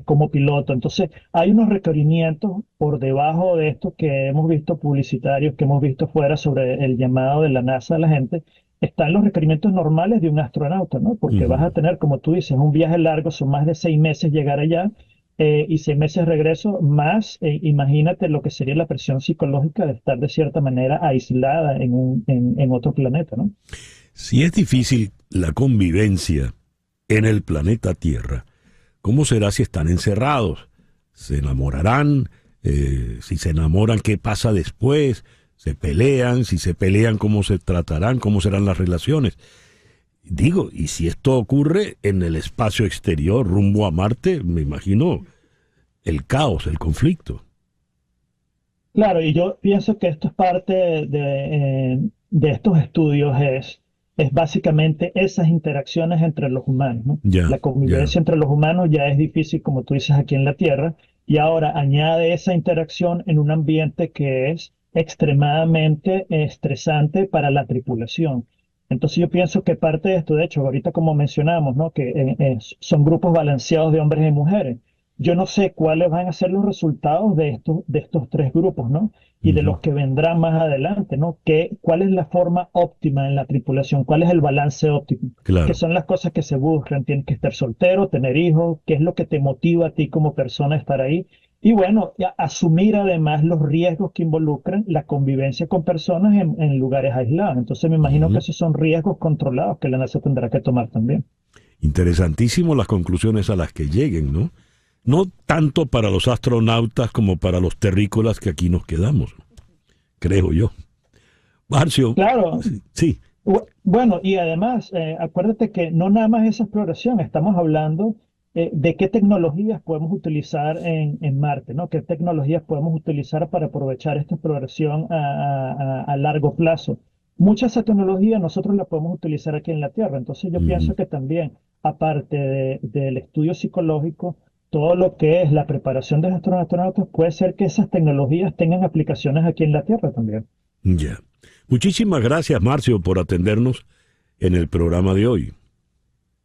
como piloto. Entonces, hay unos requerimientos por debajo de esto que hemos visto publicitarios, que hemos visto fuera sobre el llamado de la NASA a la gente. Están los requerimientos normales de un astronauta, ¿no? Porque vas a tener, como tú dices, un viaje largo, son más de 6 meses llegar allá y 6 meses regreso, más imagínate lo que sería la presión psicológica de estar de cierta manera aislada en otro planeta, ¿no? Si es difícil la convivencia en el planeta Tierra, ¿cómo será si están encerrados? ¿Se enamorarán? Si se enamoran, ¿qué pasa después? ¿Se pelean? Si se pelean, ¿cómo se tratarán? ¿Cómo serán las relaciones? Digo, y si esto ocurre en el espacio exterior, rumbo a Marte, me imagino el caos, el conflicto. Claro, y yo pienso que esto es parte de estos estudios, es básicamente esas interacciones entre los humanos, ¿no? La convivencia entre los humanos ya es difícil, como tú dices, aquí en la Tierra, y ahora añade esa interacción en un ambiente que es extremadamente estresante para la tripulación. Entonces yo pienso que parte de esto, de hecho, ahorita como mencionamos, ¿no? Que son grupos balanceados de hombres y mujeres. Yo no sé cuáles van a ser los resultados de estos tres grupos, ¿no? Y de los que vendrán más adelante, ¿no? ¿Cuál es la forma óptima en la tripulación? ¿Cuál es el balance óptimo? Claro. ¿Qué son las cosas que se buscan? Tienes que estar soltero, tener hijos, ¿qué es lo que te motiva a ti como persona a estar ahí? Y bueno, asumir además los riesgos que involucran la convivencia con personas en lugares aislados. Entonces me imagino que esos son riesgos controlados que la NASA tendrá que tomar también. Interesantísimo las conclusiones a las que lleguen, ¿no? No tanto para los astronautas como para los terrícolas que aquí nos quedamos, creo yo. Marcio. Claro. Sí. Bueno, y además, acuérdate que no nada más esa exploración, estamos hablando de qué tecnologías podemos utilizar en Marte, ¿no? ¿Qué tecnologías podemos utilizar para aprovechar esta exploración a largo plazo? Muchas de esas tecnologías nosotros las podemos utilizar aquí en la Tierra. Entonces yo pienso que también, aparte del estudio psicológico, todo lo que es la preparación de los astronautas, puede ser que esas tecnologías tengan aplicaciones aquí en la Tierra también. Ya. Muchísimas gracias, Marcio, por atendernos en el programa de hoy.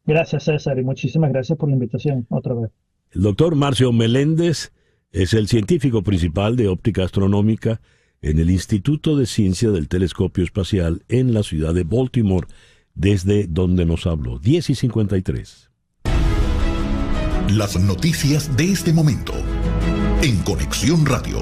Gracias, César, y muchísimas gracias por la invitación otra vez. El doctor Marcio Meléndez es el científico principal de óptica astronómica en el Instituto de Ciencia del Telescopio Espacial en la ciudad de Baltimore, desde donde nos habló. 10:53. Las noticias de este momento en Conexión Radio.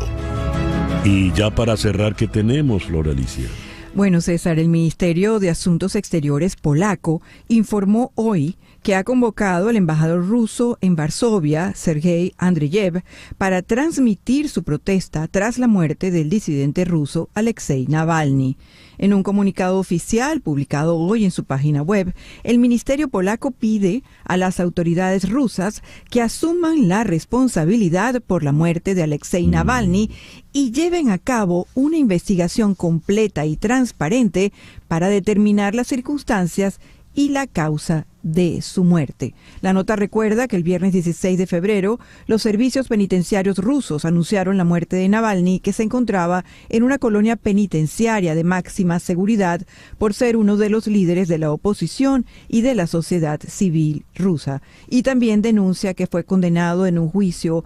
Y ya para cerrar, ¿qué tenemos, Flor Alicia? Bueno, César, el Ministerio de Asuntos Exteriores polaco informó hoy que ha convocado al embajador ruso en Varsovia, Sergei Andreyev, para transmitir su protesta tras la muerte del disidente ruso Alexei Navalny. En un comunicado oficial publicado hoy en su página web, el Ministerio polaco pide a las autoridades rusas que asuman la responsabilidad por la muerte de Alexei Navalny y lleven a cabo una investigación completa y transparente para determinar las circunstancias y la causa de su muerte. La nota recuerda que el viernes 16 de febrero, los servicios penitenciarios rusos anunciaron la muerte de Navalny, que se encontraba en una colonia penitenciaria de máxima seguridad por ser uno de los líderes de la oposición y de la sociedad civil rusa. Y también denuncia que fue condenado en un juicio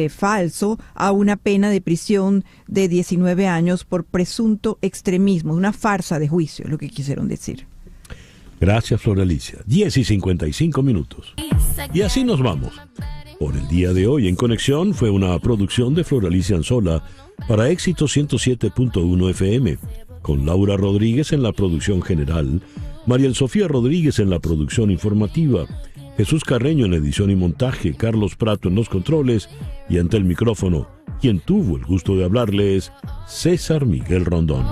falso a una pena de prisión de 19 años por presunto extremismo, una farsa de juicio, es lo que quisieron decir. Gracias, Flor Alicia. 10:55. Y así nos vamos. Por el día de hoy en Conexión fue una producción de Flor Alicia Anzola para Éxito 107.1 FM, con Laura Rodríguez en la producción general, Mariel Sofía Rodríguez en la producción informativa, Jesús Carreño en edición y montaje, Carlos Prato en los controles y ante el micrófono, quien tuvo el gusto de hablarles, César Miguel Rondón.